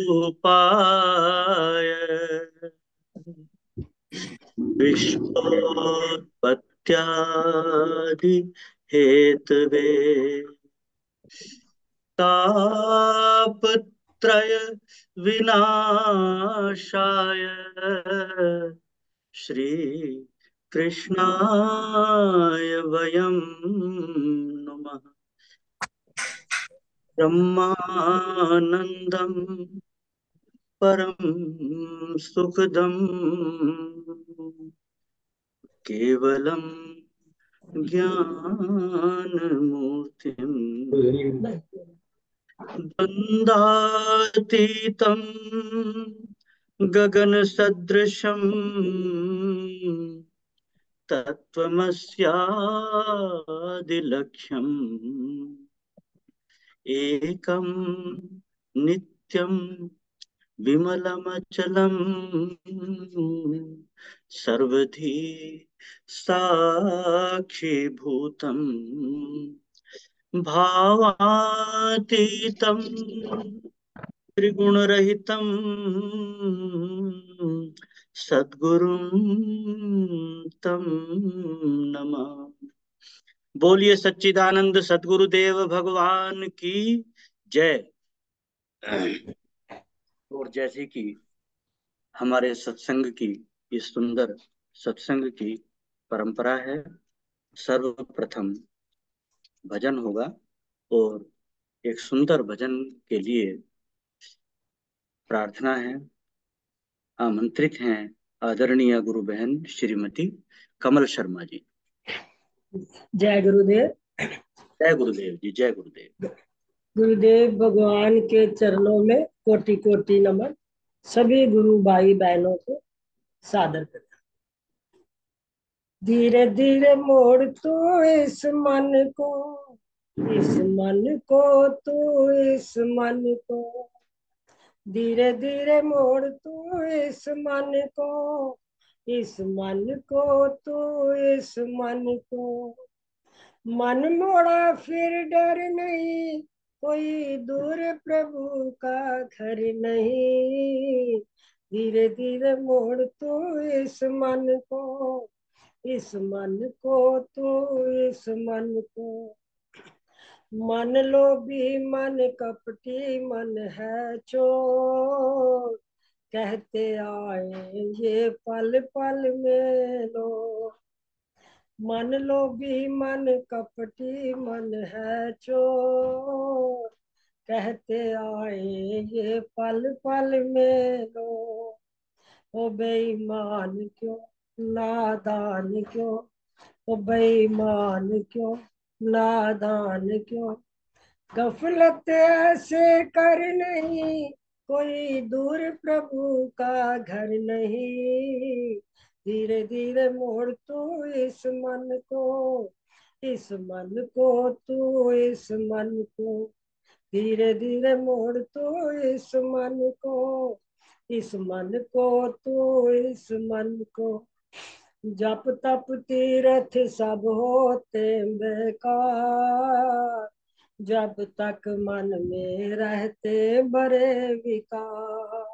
रूपाय विश्वोत्पत्त्यादि Hathaway तापत्रय विनाशाय श्री कृष्णाय वयं नमः। ब्रह्मानंदं परम सुखदं केवलं ज्ञानमूर्तिम् द्वन्द्वातीतं गगनसदृशं तत्त्वमस्यादिलक्ष्यम् एकं नित्यं विमलमचलम् सर्वधी साक्षीभूतम् भावातीतं त्रिगुणरहितं सद्गुरुं तं नमः। बोलिए सच्चिदानंद सद्गुरुदेव भगवान की जय। और जैसे कि हमारे सत्संग की इस सुंदर सत्संग की परंपरा है, सर्वप्रथम भजन होगा और एक सुंदर भजन के लिए प्रार्थना है। आमंत्रित हैं आदरणीय गुरु बहन श्रीमती कमल शर्मा जी। जय गुरुदेव। जय गुरुदेव जी, जय गुरुदेव। गुरुदेव भगवान के चरणों में कोटि कोटि नमन। सभी गुरु भाई बहनों को सादर करता। धीरे धीरे मोड़ तू इस मन को, इस मन को तू इस मन को, धीरे धीरे मोड़ तू इस मन को, इस मन को तू इस मन को। मन मोड़ा फिर डर नहीं, कोई दूर प्रभु का घर नहीं। धीरे धीरे मोड़ तू इस मन को, इस मन को तू इस मन को। मन लोभी मन कपटी मन है चोर, कहते आए ये पल पल में लो। मन लोभी मन कपटी मन है चोर, कहते आए ये पल पल में लो। ओ बेईमान क्यों, नादान क्यों, ओ बेईमान क्यों, नादान क्यों। गफलत ऐसे कर नहीं, कोई दूर प्रभु का घर नहीं। धीरे धीरे मोड़ तू इस मन को, इस मन को तू इस मन को। धीरे धीरे मोड़ तू इस मन को, इस मन को तू इस मन को। जप तप तीरथ सब होते बेकार, जब तक मन में रहते बड़े विकार।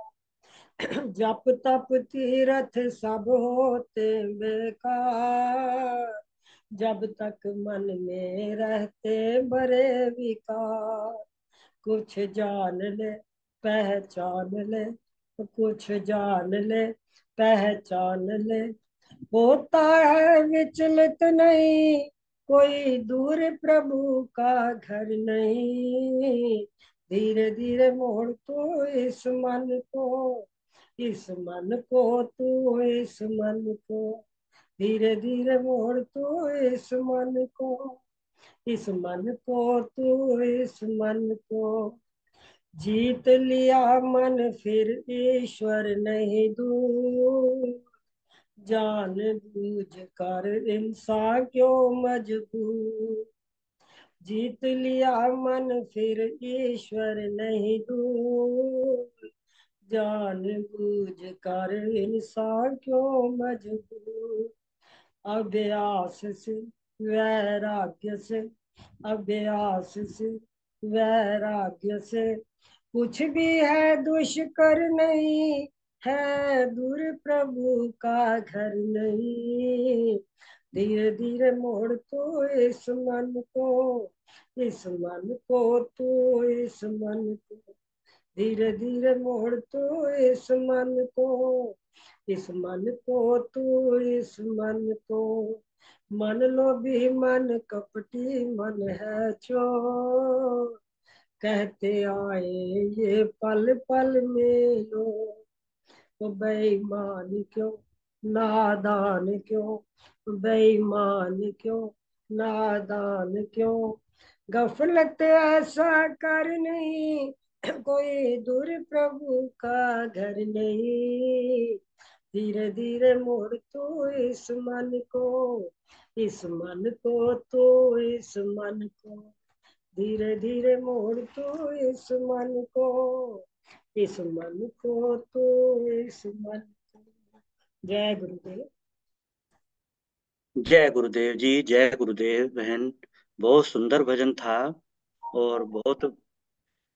जप तप तीरथ सब होते बेकार, जब तक मन में रहते बड़े विकार। कुछ जान ले पहचान ले, कुछ जान ले पहचान ले। होता है विचलित नहीं, कोई दूर प्रभु का घर नहीं। धीरे धीरे मोड़ तू इस मन को, इस मन को तू इस मन को। धीरे धीरे मोड़ तू इस मन को, इस मन को तू इस मन को। जीत लिया मन फिर ईश्वर नहीं दूर, जान बूझ कर इंसान क्यों मजबूर। जीत लिया मन फिर ईश्वर नहीं दूर, जान बूझ कर इंसान क्यों मजबूर। अभ्यास से वैराग्य से, अभ्यास से वैराग्य से कुछ भी है दुष्कर नहीं, है दूर प्रभु का घर नहीं। धीरे धीरे मोड़ तो इस मन को, इस मन को तो इस मन को, धीरे धीरे मोड़ तो इस मन को, इस मन को तो इस मन को। मन लोभी मन कपटी मन है चोर, कहते आए ये पल पल में लो। तो बेईमान क्यों, नादान क्यों, बेईमान क्यों, नादान क्यों। गफलत ऐसा कर नहीं, कोई दूर प्रभु का घर नहीं। धीरे धीरे मोड़ तो इस मन को, इस मन को तो इस मन को, धीरे धीरे मोड़ तो इस मन को, इस मन को तो इस मन को। जय गुरुदेव। जय गुरुदेव जी, जय गुरुदेव बहन। बहुत सुंदर भजन था और बहुत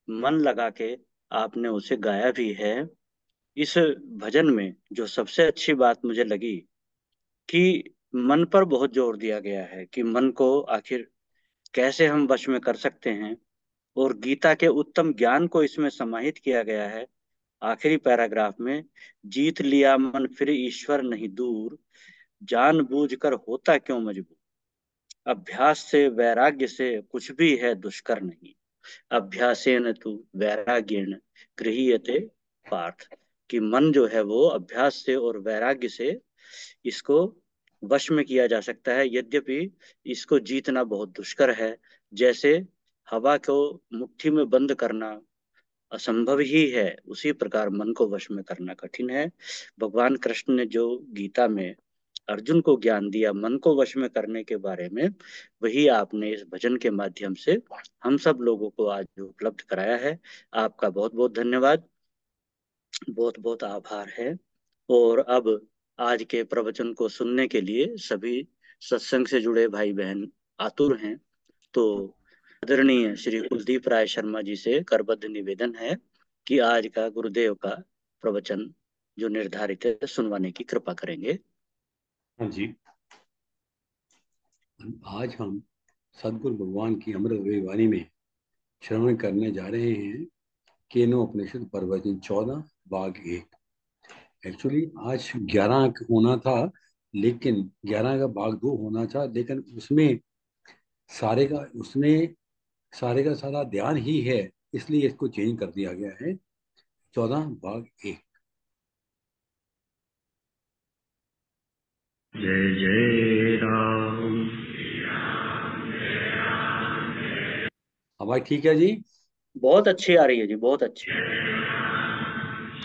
मन लगा के आपने उसे गाया भी है। इस भजन में जो सबसे अच्छी बात मुझे लगी कि मन पर बहुत जोर दिया गया है कि मन को आखिर कैसे हम वश में कर सकते हैं, और गीता के उत्तम ज्ञान को इसमें समाहित किया गया है। आखिरी पैराग्राफ में, जीत लिया मन फिर ईश्वर नहीं दूर, जानबूझकर होता क्यों मजबूर, अभ्यास से वैराग्य से कुछ भी है दुष्कर नहीं, अभ्यासेन तु वैराग्येण गृह्यते पार्थ। कि मन जो है वो अभ्यास से और वैराग्य से इसको वश में किया जा सकता है, यद्यपि इसको जीतना बहुत दुष्कर है। जैसे हवा को मुट्ठी में बंद करना असंभव ही है, उसी प्रकार मन को वश में करना कठिन है। भगवान कृष्ण ने जो गीता में अर्जुन को ज्ञान दिया मन को वश में करने के बारे में, वही आपने इस भजन के माध्यम से हम सब लोगों को आज उपलब्ध कराया है। आपका बहुत बहुत धन्यवाद, बहुत बहुत आभार है। और अब आज के प्रवचन को सुनने के लिए सभी सत्संग से जुड़े भाई बहन आतुर हैं। तो आदरणीय श्री कुलदीप राय शर्मा जी से करबद्ध निवेदन है कि आज का गुरुदेव का प्रवचन जो निर्धारित है सुनवाने की कृपा करेंगे। हाँ जी। आज हम सदगुरु भगवान की अमृत वाणी में श्रवण करने जा रहे हैं केनो उपनिषद प्रवचन 14 भाग 1। एक्चुअली आज 11 होना था, लेकिन 11 का भाग 2 होना था, लेकिन उसमें उसमें सारे का सारा ध्यान ही है, इसलिए इसको चेंज कर दिया गया है। 14 भाग 1। जय जय राम। आवाज ठीक है जी? बहुत अच्छी आ रही है जी, बहुत अच्छी।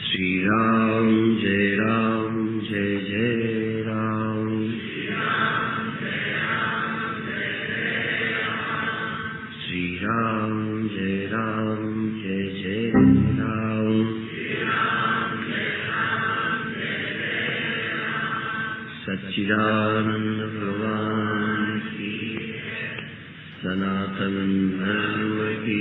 श्री राम जय राम, जय जय राम। श्री राम जय राम, जय जय राम। सच्चिदानंद भगवान की, सनातन धर्म की।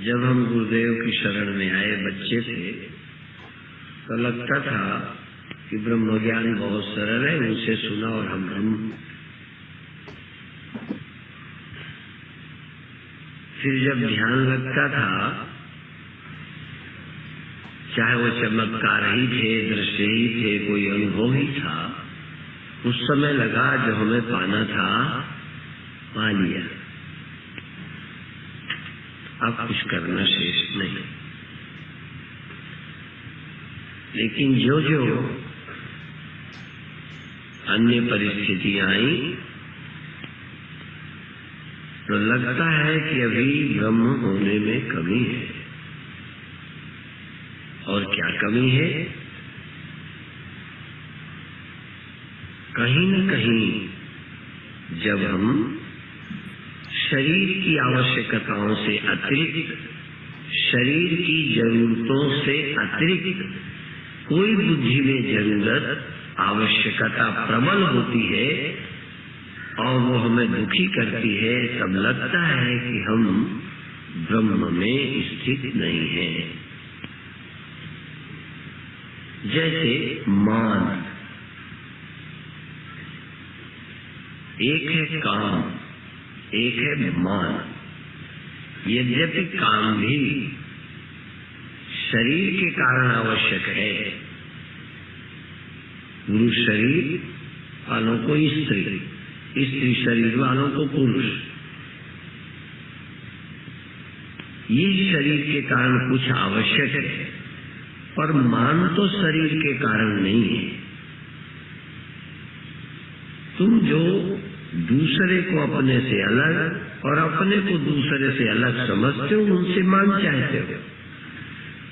जब हम गुरुदेव की शरण में आए बच्चे थे तो लगता था कि ब्रह्म ज्ञान बहुत सरल है, उनसे सुना और हम ब्रह्म। फिर जब ध्यान लगता था, चाहे वो चमत्कार ही थे, दृश्य ही थे, कोई अनुभव ही था, उस समय लगा जो हमें पाना था पा लिया, अब कुछ करना शेष नहीं। लेकिन जो जो अन्य परिस्थितियां आई तो लगता है कि अभी ब्रह्म होने में कमी है। और क्या कमी है? कहीं न कहीं जब हम शरीर की आवश्यकताओं से अतिरिक्त, शरीर की जरूरतों से अतिरिक्त कोई बुद्धि में जरूरत आवश्यकता प्रबल होती है और वो हमें दुखी करती है, तब लगता है कि हम ब्रह्म में स्थित नहीं हैं। जैसे मान, एक है काम, एक है मान। यद्यपि काम भी शरीर के कारण आवश्यक है, पुरुष शरीर वालों को स्त्री, स्त्री शरीर वालों को पुरुष, ये शरीर के कारण कुछ आवश्यक है, पर मान तो शरीर के कारण नहीं है। तुम जो दूसरे को अपने से अलग और अपने को दूसरे से अलग समझते हो, उनसे मान चाहते हो।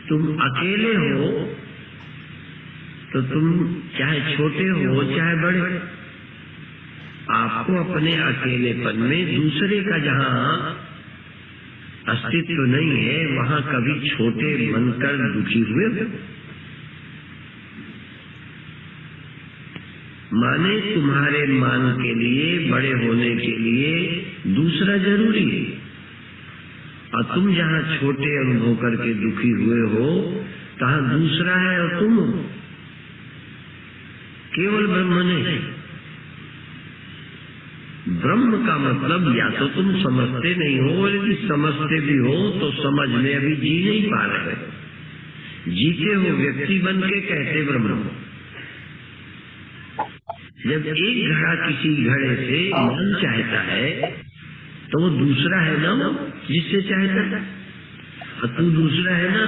तुम अकेले हो तो तुम चाहे छोटे हो चाहे बड़े, आपको अपने अकेलेपन में दूसरे का जहाँ अस्तित्व नहीं है, वहाँ कभी छोटे बनकर दुखी हुए हो? माने तुम्हारे मान के लिए, बड़े होने के लिए दूसरा जरूरी है, और तुम जहाँ छोटे अनुभव करके दुखी हुए हो, तहाँ दूसरा है और तुम हो। केवल ब्रह्म नहीं। ब्रह्म का मतलब या तो तुम समझते नहीं हो, यदि समझते भी हो तो समझ में अभी जी नहीं पा रहे। जीते हो व्यक्ति बन के, कहते ब्रह्म हो। जब एक घड़ा किसी घड़े से मान चाहता है तो वो दूसरा है ना जिससे चाहता है, और तू दूसरा है ना।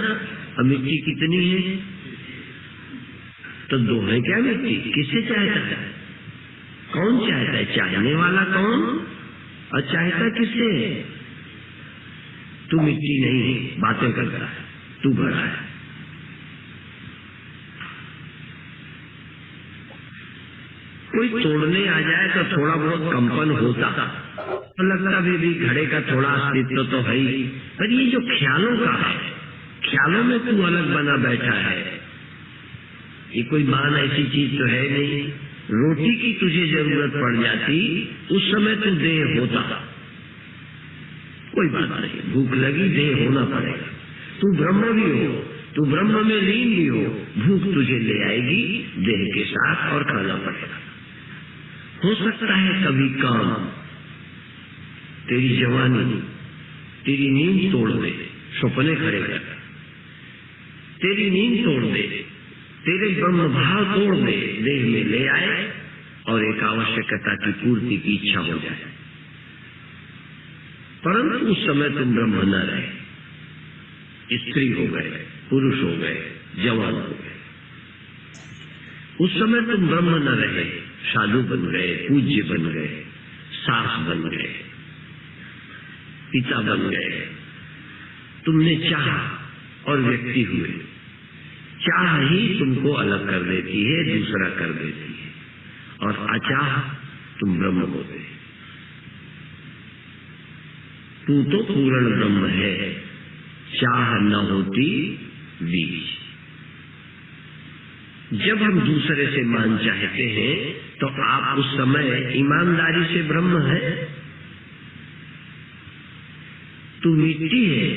अब मिट्टी कितनी है तो दो है क्या मिट्टी? किससे चाहता है? कौन चाहता है? चाहने वाला कौन और चाहता किससे? तू मिट्टी नहीं, बातें करता है, तू घड़ा है। कोई तोड़ने आ जाए तो थोड़ा बहुत कंपन होता, तो लगता भी घड़े का थोड़ा अस्तित्व तो है ही, पर ये जो ख्यालों का है, ख्यालों में तू अलग बना बैठा है। ये कोई मान ऐसी चीज तो है नहीं। रोटी की तुझे जरूरत पड़ जाती, उस समय तू देह होता, कोई बात नहीं, भूख लगी देह होना पड़ेगा। तू ब्रह्म भी हो, तू ब्रह्म में लीन भी हो, भूख तुझे ले आएगी देह के साथ और खाना पड़ेगा। हो सकता है कभी काम तेरी जवानी, तेरी नींद तोड़ दे, सपने खड़े कर, तेरी नींद तोड़ दे, तेरे ब्रह्म भाव तोड़ दे, देह में ले आए और एक आवश्यकता की पूर्ति की इच्छा हो जाए। परंतु उस समय तुम ब्रह्म न रहे, स्त्री हो गए, पुरुष हो गए, जवान हो गए। उस समय तुम ब्रह्म न रहे, साधु बन गए, पूज्य बन गए, सास बन गए, पिता बन गए। तुमने चाहा और व्यक्ति हुए। चाह ही तुमको अलग कर देती है, दूसरा कर देती है, और अचाह तुम ब्रह्म होते। तू तो पूर्ण ब्रह्म है, चाह न होती बीज। जब हम दूसरे से मान चाहते हैं तो आप उस समय ईमानदारी से ब्रह्म है। तू मिट्टी है,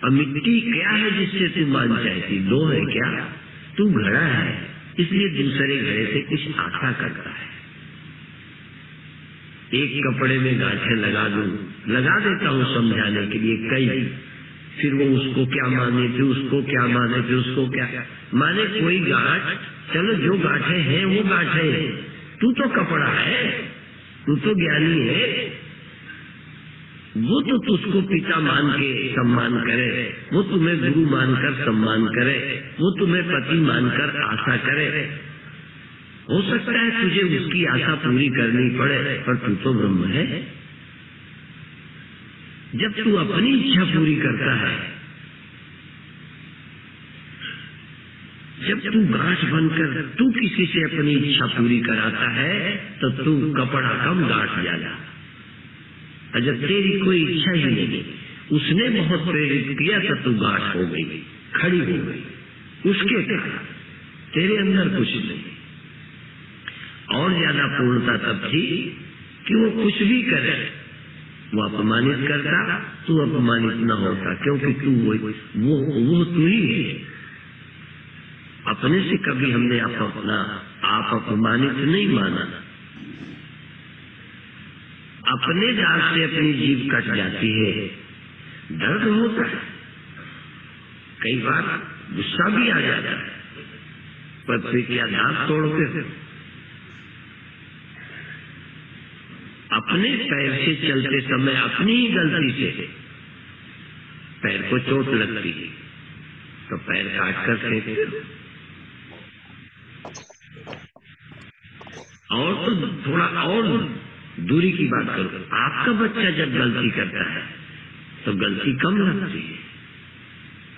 और मिट्टी क्या है जिससे तू मान चाहती? दो है क्या? तू घड़ा है, इसलिए दूसरे घड़े से कुछ आशा करता है। एक कपड़े में गांठें लगा देता हूँ समझाने के लिए कई, फिर वो उसको क्या माने, फिर उसको क्या माने, फिर उसको क्या माने। कोई गांठ, चलो जो गांठें हैं वो गांठें हैं, तू तो कपड़ा है, तू तो ज्ञानी है। वो तो तुझको पिता मान के सम्मान करे, वो तुम्हें गुरु मानकर सम्मान करे, वो तुम्हें पति मानकर आशा करे। हो सकता है तुझे उसकी आशा पूरी करनी पड़े, पर तू तो ब्रह्म है। जब तू अपनी इच्छा पूरी करता है, जब तू गांठ बनकर तू किसी से अपनी इच्छा पूरी कराता है, तो तू कपड़ा कम गांठ ज्यादा। और जब तेरी कोई इच्छा ही नहीं, उसने बहुत प्रेरित किया तो तू गांठ हो गई, खड़ी हो गई, उसके कारण तेरे अंदर कुछ नहीं। और ज्यादा पूर्णता तब थी कि वो कुछ भी करे, वो अपमानित करता, तू अपमानित न होता, क्योंकि तू वो तू ही है। अपने से कभी हमने अपना आप अपमानित नहीं माना। अपने दांत से अपनी जीभ कट जाती है, दर्द होता है, कई बार गुस्सा भी आ जाता है, पर फिर क्या दांत तोड़ते थे? अपने पैर से चलते समय अपनी ही गलती से पैर को चोट लगती है तो पैर काट कर फेंकते। और तो थोड़ा और दूरी की बात करो, आपका बच्चा जब गलती करता है तो गलती कम लगती है।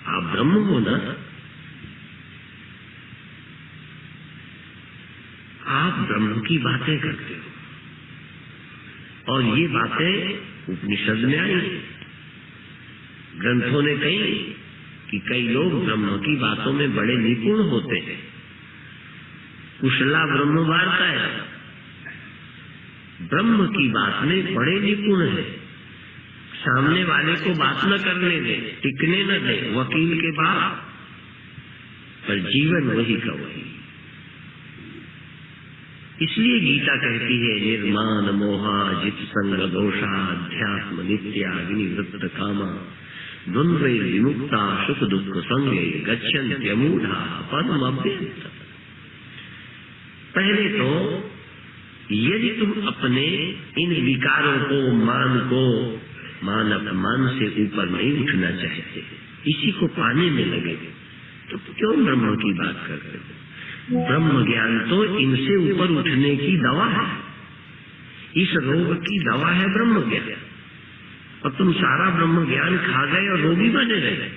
आप ब्रह्म हो ना, आप ब्रह्म की बातें करते हो, और ये बातें उपनिषद में आई, ग्रंथों ने कही कि कई लोग ब्रह्म की बातों में बड़े निपुण होते हैं। कुशला ब्रह्म वार्ता है, ब्रह्म की बात में बड़े निपुण है। सामने वाले को बात न करने दे, टिकने न दे, वकील के बाप, पर जीवन वही का वही। इसलिए गीता कहती है निर्माण मोहा जित संग दोषा अध्यात्म नित्या विनिवृत्त कामा द्वंद्वे विमुक्ता सुख दुख संगे गच्छन्त्यमूढ़ा परम अव्यक्त। पहले तो यदि तुम अपने इन विकारों को मान अपमान से ऊपर नहीं उठना चाहते, इसी को पाने में लगे, तो क्यों ब्रह्म की बात करते हो? ब्रह्म ज्ञान तो इनसे ऊपर उठने की दवा है, इस रोग की दवा है ब्रह्म ज्ञान, और तुम सारा ब्रह्म ज्ञान खा गए और रोगी बने रहे।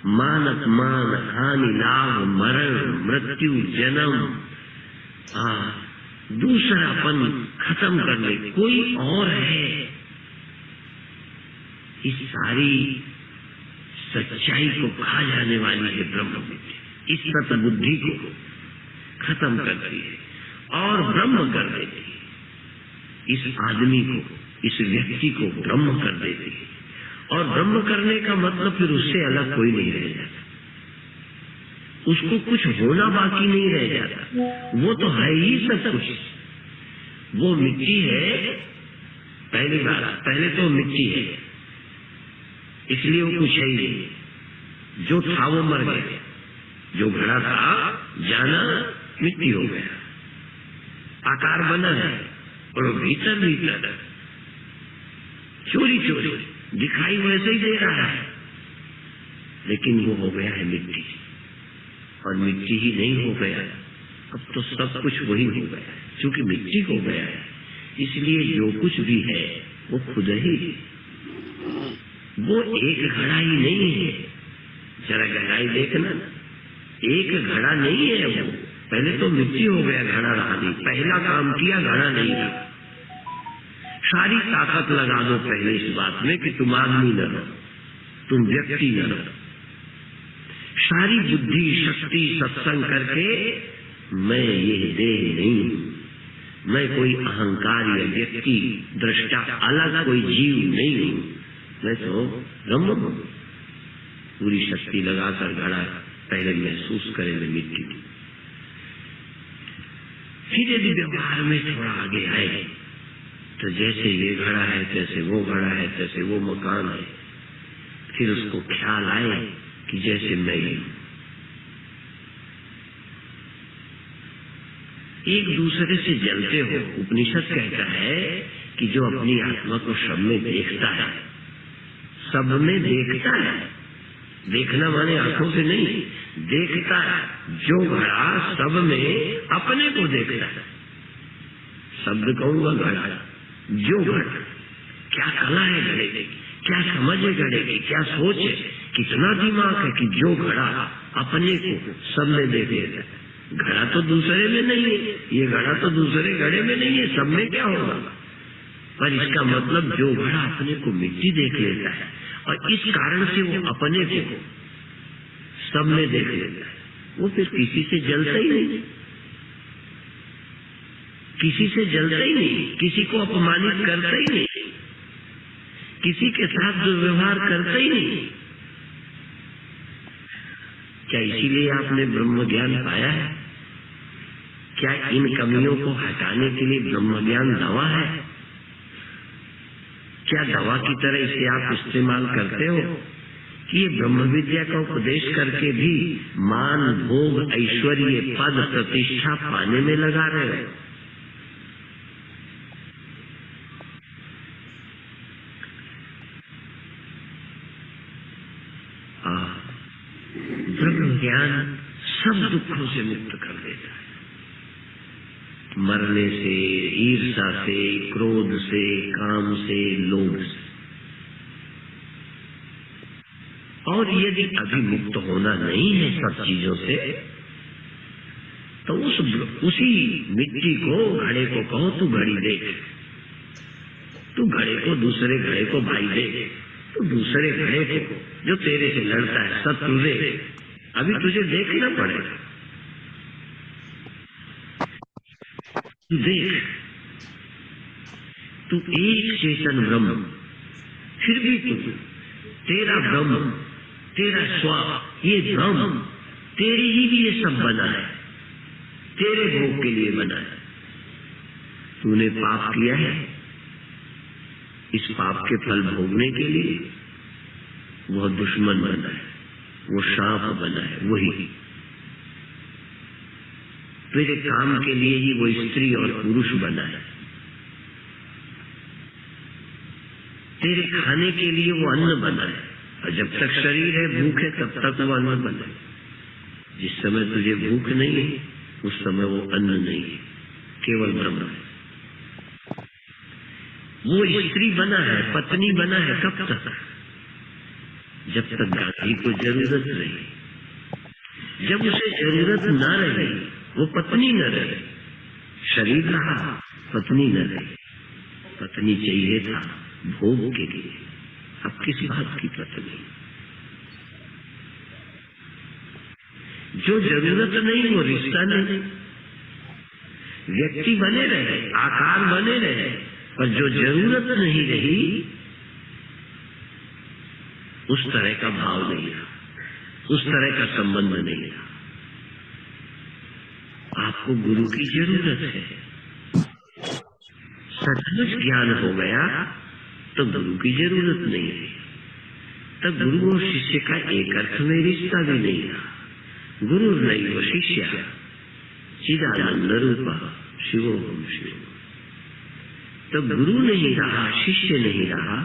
मान अपमान हानि लाभ मरण मृत्यु जन्म, दूसरापन खत्म करने कोई और है, इस सारी सच्चाई को खा जाने वाली है ब्रह्म विद्या। इस सत बुद्धि को खत्म करती है और ब्रह्म कर देती है। इस आदमी को, इस व्यक्ति को ब्रह्म कर देती है, और ब्रह्म करने का मतलब फिर उससे अलग कोई नहीं रह जाता, उसको कुछ होना बाकी नहीं रह जाता, वो तो है ही सब कुछ। वो मिट्टी है, पहली बात, पहले तो मिट्टी है, इसलिए वो कुछ है ही नहीं। जो था वो मर गया, जो घड़ा था जाना मिट्टी हो गया, आकार बना है और भीतर चोरी दिखाई वैसे ही दे रहा है, लेकिन वो हो गया है मिट्टी। और मिट्टी ही नहीं हो गया, अब तो सब कुछ वही हो गया, क्योंकि मिट्टी हो गया है, इसलिए जो कुछ भी है वो खुद ही, वो एक घड़ा ही नहीं है। जरा गहराई देखना, एक घड़ा नहीं है वो। पहले तो मिट्टी हो गया, घड़ा रहा नहीं, पहला काम किया घड़ा नहीं था। सारी ताकत लगा दो पहले इस बात में कि तुम आदमी न रहो, तुम व्यक्ति न रहो, सारी बुद्धि शक्ति सत्संग करके मैं ये देह नहीं हूं, मैं कोई अहंकार या व्यक्ति दृष्टा अलग कोई जीव नहीं हूं, मैं तो ब्रह्म हूं। पूरी शक्ति लगाकर घड़ा पहले महसूस करेंगे मिट्टी की। फिर यदि व्यवहार में थोड़ा आगे आए तो जैसे ये घड़ा है, तैसे वो घड़ा है, तैसे वो मकान है, फिर उसको ख्याल आए कि जैसे मैं ही हूं। एक दूसरे से जलते हो। उपनिषद कहता है कि जो अपनी आत्मा को सब में देखता है, सब में देखता है, देखना माने आंखों से नहीं, देखता है, जो घड़ा सब में अपने को देखता है, शब्द कहूंगा घड़ा, जो घड़ा, क्या कला है घड़े की, क्या समझ है घड़े की, क्या सोच है, कितना दिमाग है कि जो घड़ा अपने को सब में देख लेता है। घड़ा तो दूसरे में नहीं है, ये घड़ा तो दूसरे घड़े में नहीं है, सब में क्या होगा? पर इसका मतलब जो घड़ा अपने को मिट्टी देख लेता है और इस कारण से वो अपने को सब में देख लेता है, वो फिर किसी से जलता ही नहीं, किसी से जलता ही नहीं, किसी को अपमानित करता ही नहीं, किसी के साथ दुर्व्यवहार करता ही नहीं। क्या इसीलिए आपने ब्रह्म ज्ञान पाया है? क्या इन कमियों को हटाने के लिए ब्रह्म ज्ञान दवा है? क्या दवा की तरह इसे आप इस्तेमाल करते हो कि ये ब्रह्म विद्या का उपदेश करके भी मान, भोग, ऐश्वर्य, पद, प्रतिष्ठा पाने में लगा रहे हो? ब्रह्म ज्ञान सब दुखों से मुक्त कर देता है, मरने से, ईर्ष्या से, क्रोध से, काम से, लोभ से। और यदि अभी मुक्त होना नहीं है सब चीजों से, तो उसी मिट्टी को, घड़े को कहो तू घड़ी देख, तू घड़े को दूसरे घड़े को भाई दे, तो दूसरे घड़े को जो तेरे से लड़ता है शत्रु दे। अभी तुझे देखना पड़ेगा, तू देख, तू एक चेतन ब्रह्म, फिर भी तू तेरा ब्रह्म, तेरा स्व, ये ब्रह्म तेरे ही लिए सब बना है, तेरे भोग के लिए बना है। तूने पाप किया है, इस पाप के फल भोगने के लिए वह दुश्मन बना है, वो सांप बना है, वही तेरे काम के लिए ही वो स्त्री और पुरुष बना है, तेरे खाने के लिए वो अन्न बना है। और जब तक शरीर है, भूख है, तब तक वो अन्न बना है। जिस समय तुझे भूख नहीं है, उस समय वो अन्न नहीं है, केवल ब्रह्म है। वो स्त्री बना है, पत्नी बना है, कब तक? जब तक गांधी को जरूरत रही। जब उसे जरूरत न रही, वो पत्नी न रही, शरीर रहा, पत्नी न रही। पत्नी चाहिए था भोग के लिए, अब किस बात की पत्नी? जो जरूरत नहीं वो रिश्ता नहीं। व्यक्ति बने रहे, आकार बने रहे, पर जो जरूरत नहीं रही उस तरह का भाव नहीं रहा, उस तरह का संबंध नहीं रहा। आपको गुरु की जरूरत है। सचमुच ज्ञान हो गया तो गुरु की जरूरत नहीं है। तब गुरु और शिष्य का एक अर्थ में रिश्ता भी नहीं रहा। गुरु नहीं वो शिष्य, चिदानंद रूप शिवोहम शिव। तब गुरु नहीं रहा, शिष्य नहीं रहा।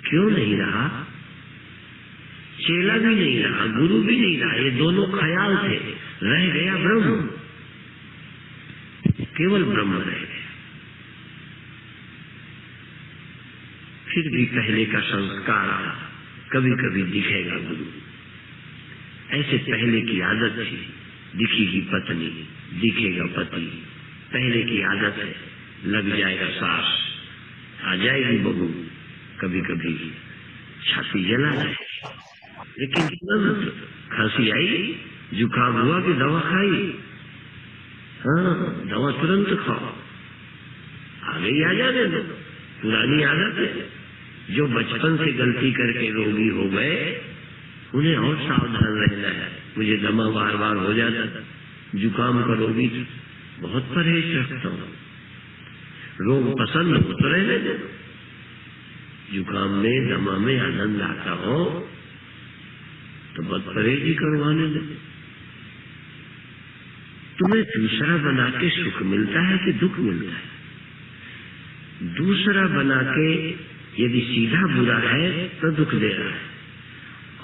क्यों नहीं रहा? चेला भी नहीं रहा, गुरु भी नहीं रहा, ये दोनों ख्याल थे। रह गया ब्रह्म, केवल ब्रह्म रह गया। फिर भी पहले का संस्कार कभी कभी दिखेगा गुरु। ऐसे पहले की आदत थी, दिखेगी पत्नी, दिखेगा पति। पहले की आदत है, लग जाएगा सास, आ जाएगी बहू, कभी कभी छाती जला जाएगी। लेकिन तुरंत खांसी आई, जुकाम हुआ कि दवा खाई? हाँ, दवा तुरंत खाओ। आ गई, आ जाने दो। पुरानी आदत है। जो बचपन से गलती करके रोगी हो गए, उन्हें और सावधान रहना है। मुझे दमा बार बार हो जाता था, जुकाम का रोगी बहुत परहेज रखता हूँ। रोग पसंद हो तो रहने दो। जुकाम में, दमा में आनंद आता हो तो बहुत परहेजी करवाने लगे। तुम्हें दूसरा बना के सुख मिलता है कि दुख मिलता है? दूसरा बना के यदि सीधा बुरा है तो दुख दे रहा है,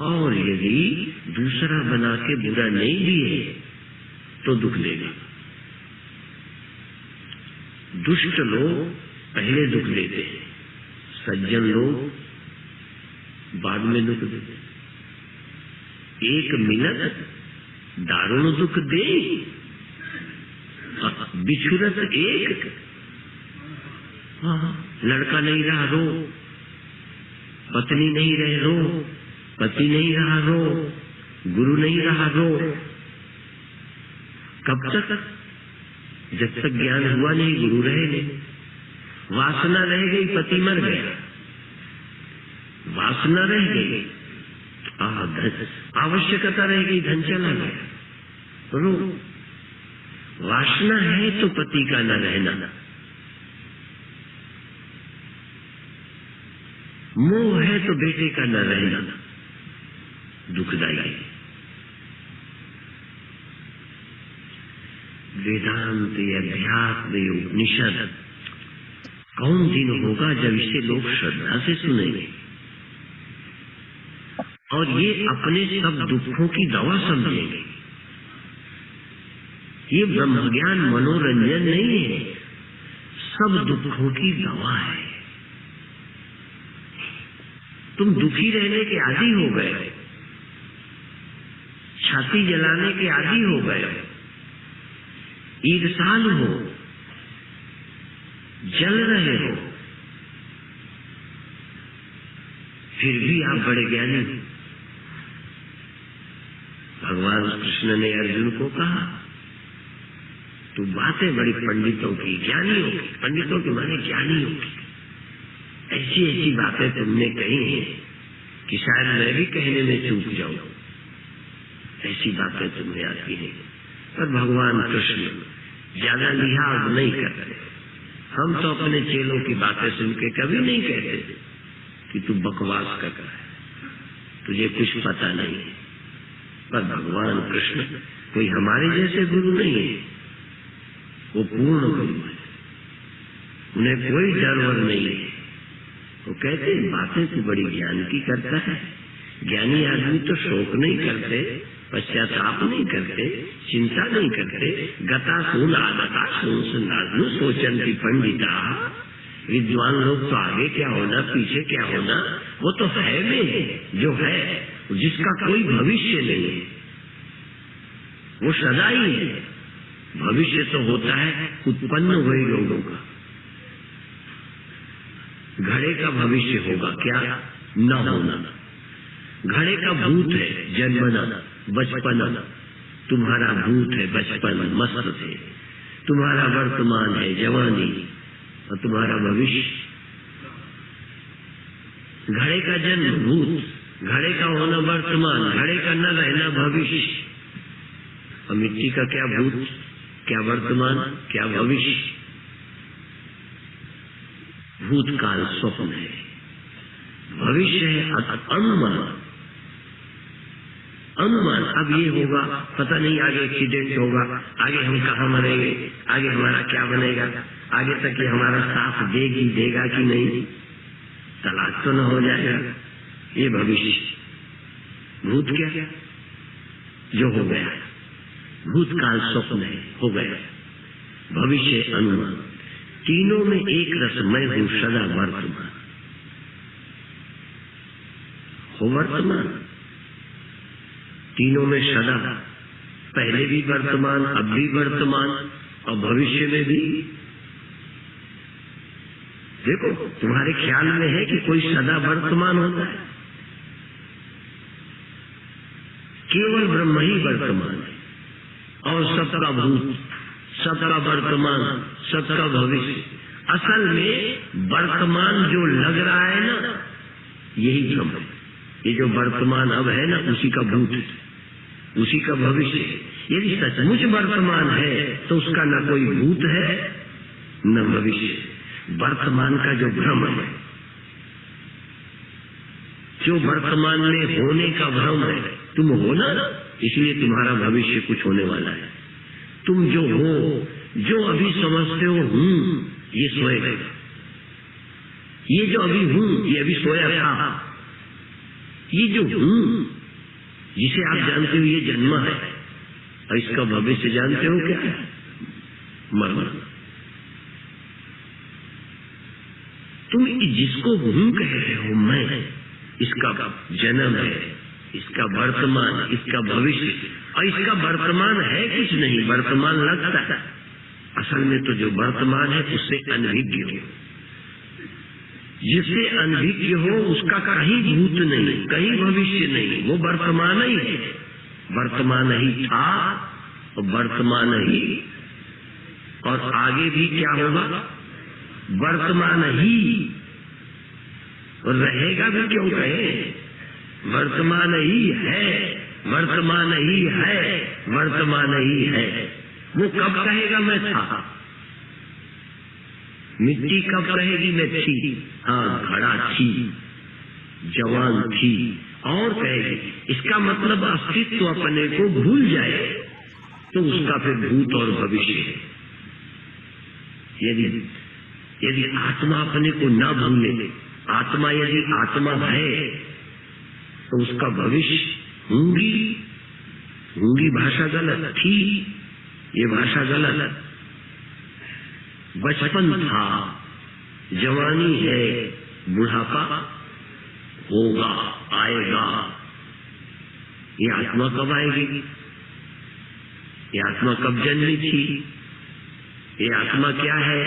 और यदि दूसरा बना के बुरा नहीं भी है तो दुख देगा। दुष्ट लोग पहले दुख देते हैं, सज्जन लोग बाद में दुख देते हैं। एक मिनट दारुण दुख दे, बिछुरत एक। लड़का नहीं रहा रो, पत्नी नहीं रहे रो, पति नहीं रहा रो, गुरु नहीं रहा रो। कब तक? जब तक ज्ञान हुआ नहीं, गुरु रहे नहीं। वासना रह गई, पति मर गया। वासना रह गई, आवश्यकता रह गई, धन चला गया। रो, वासना है तो पति का न रहना, मोह है तो बेटे का न रहना दुखदायी। वेदांत, अध्यात्म, उपनिषद कौन दिन होगा जब इसे लोग श्रद्धा से सुनेंगे और ये अपने सब दुखों की दवा समझेंगे। ये ब्रह्म ज्ञान मनोरंजन नहीं है, सब दुखों की दवा है। तुम दुखी रहने के आदी हो गए, छाती जलाने के आदी हो गए, ईर्ष्याल हो, जल रहे हो, फिर भी आप बड़े ज्ञानी हो। भगवान कृष्ण ने अर्जुन को कहा, तू बातें बड़ी पंडितों की, ज्ञानियों की, पंडितों के माने ज्ञानियों की, ऐसी ऐसी बातें तुमने कही हैं कि शायद मैं भी कहने में चूक जाऊं। ऐसी बातें तुम्हें आती हैं। पर भगवान कृष्ण ज्यादा लिहाज नहीं करते। हम तो अपने चेलों की बातें सुन के कभी नहीं कहते कि तू बकवास कर रहा है, तुझे कुछ पता नहीं है। पर भगवान कृष्ण कोई हमारे जैसे गुरु नहीं है, वो पूर्ण गुरु है, उन्हें कोई डर वर नहीं है। वो कहते बातें तो बड़ी ज्ञान की करता है। ज्ञानी आदमी तो शोक नहीं करते, पश्चाताप नहीं करते, चिंता नहीं करते। गता सुन आगता सुन सुनानु सोचंती पंडिता। विद्वान लोग तो आगे क्या होना, पीछे क्या होना, वो तो है में जो है, जिसका कोई भविष्य नहीं है, वो सदा ही है। भविष्य तो होता है उत्पन्न हुए लोगों का। घड़े का भविष्य होगा क्या? न होना। घड़े का भूत है जन्मना, बचपना। तुम्हारा भूत है बचपन, मस्त थे। तुम्हारा वर्तमान है जवानी और तुम्हारा भविष्य। घड़े का जन्म भूत, घड़े का होना वर्तमान, घड़े का न रहना भविष्य। और मिट्टी का क्या भूत, क्या वर्तमान, क्या भविष्य? भूतकाल स्वप्न है, भविष्य है अनुमान। अनुमान अब ये होगा, पता नहीं आगे एक्सीडेंट होगा, आगे हम कहाँ मरेंगे, आगे हमारा क्या बनेगा, आगे तक ये हमारा साथ देगा कि नहीं, तलाक तो न हो जाएगा। ये भविष्य। भूत क्या? जो हो गया। भूतकाल स्वप्न है, हो गया। भविष्य अनुमान। तीनों में एक रस मैं हूं सदा वर्तमान। हो वर्तमान, तीनों में सदा, पहले भी वर्तमान, अब भी वर्तमान और भविष्य में भी। देखो तुम्हारे ख्याल में है कि कोई सदा वर्तमान होता है? केवल ब्रह्म ही वर्तमान है और सबका भूत, सबका वर्तमान, सबका भविष्य। असल में वर्तमान जो लग रहा है ना, यही ब्रह्म है। ये जो वर्तमान अब है ना, उसी का भूत है, उसी का भविष्य है। यदि सचमुच वर्तमान है तो उसका न कोई भूत है न भविष्य। वर्तमान का जो भ्रम है, जो वर्तमान में होने का भ्रम है, तुम हो ना, इसलिए तुम्हारा भविष्य कुछ होने वाला है। तुम जो हो, जो अभी समझते हो हूं, ये सोएगा। ये जो अभी हूं, ये अभी सोया था। ये जो हूं, जिसे आप जानते हो, ये जन्मा है। और इसका भविष्य जानते हो क्या है? मरना। तुम जिसको हूं कह रहे हो मैं, इसका जन्म है, इसका वर्तमान, इसका भविष्य। और इसका वर्तमान है कुछ नहीं, वर्तमान लगता है। असल में तो जो वर्तमान है उससे अनभिज्ञ हो। जिससे अनभिज्ञ हो उसका कहीं भूत नहीं, कहीं भविष्य नहीं, वो वर्तमान ही है। वर्तमान ही था और वर्तमान ही, और आगे भी क्या होगा? वर्तमान ही, और रहेगा भी क्यों कहे? वर्तमान ही है, वर्तमान ही है, वर्तमान ही है। वो कब कहेगा मैं था? मिट्टी कब कहेगी मैं थी? हाँ, घड़ा थी, जवान थी, और कहेगी। इसका मतलब अस्तित्व अपने को भूल जाए तो उसका फिर भूत और भविष्य है। यदि आत्मा अपने को न भूले, आत्मा यदि आत्मा है तो उसका भविष्य होंगी भाषा गलत थी, ये भाषा गलत। बचपन था, जवानी है, बुढ़ापा होगा, आएगा। ये आत्मा कब आएगी? ये आत्मा कब जन्मी थी? ये आत्मा क्या है?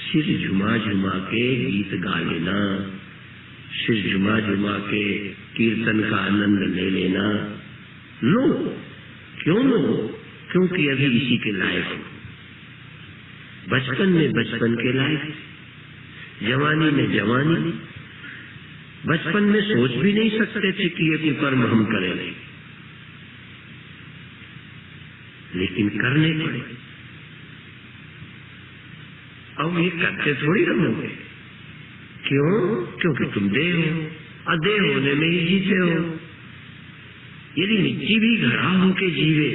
सिर झुमा झुमा के गीत गा लेना, सिर झुमा झुमा के कीर्तन का आनंद ले लेना। लो, क्यों लो? क्योंकि अभी इसी के लायक हो। बचपन में बचपन के लायक, जवानी में जवानी। बचपन में सोच भी नहीं सकते थे कि ये कर्म हम करेंगे, लेकिन करने पड़े। अब ये करते थोड़ी रहोगे। क्यों? क्योंकि तुम देह हो, और देह होने में ही जीते हो। यदि मिट्टी भी घड़ा होके जीवे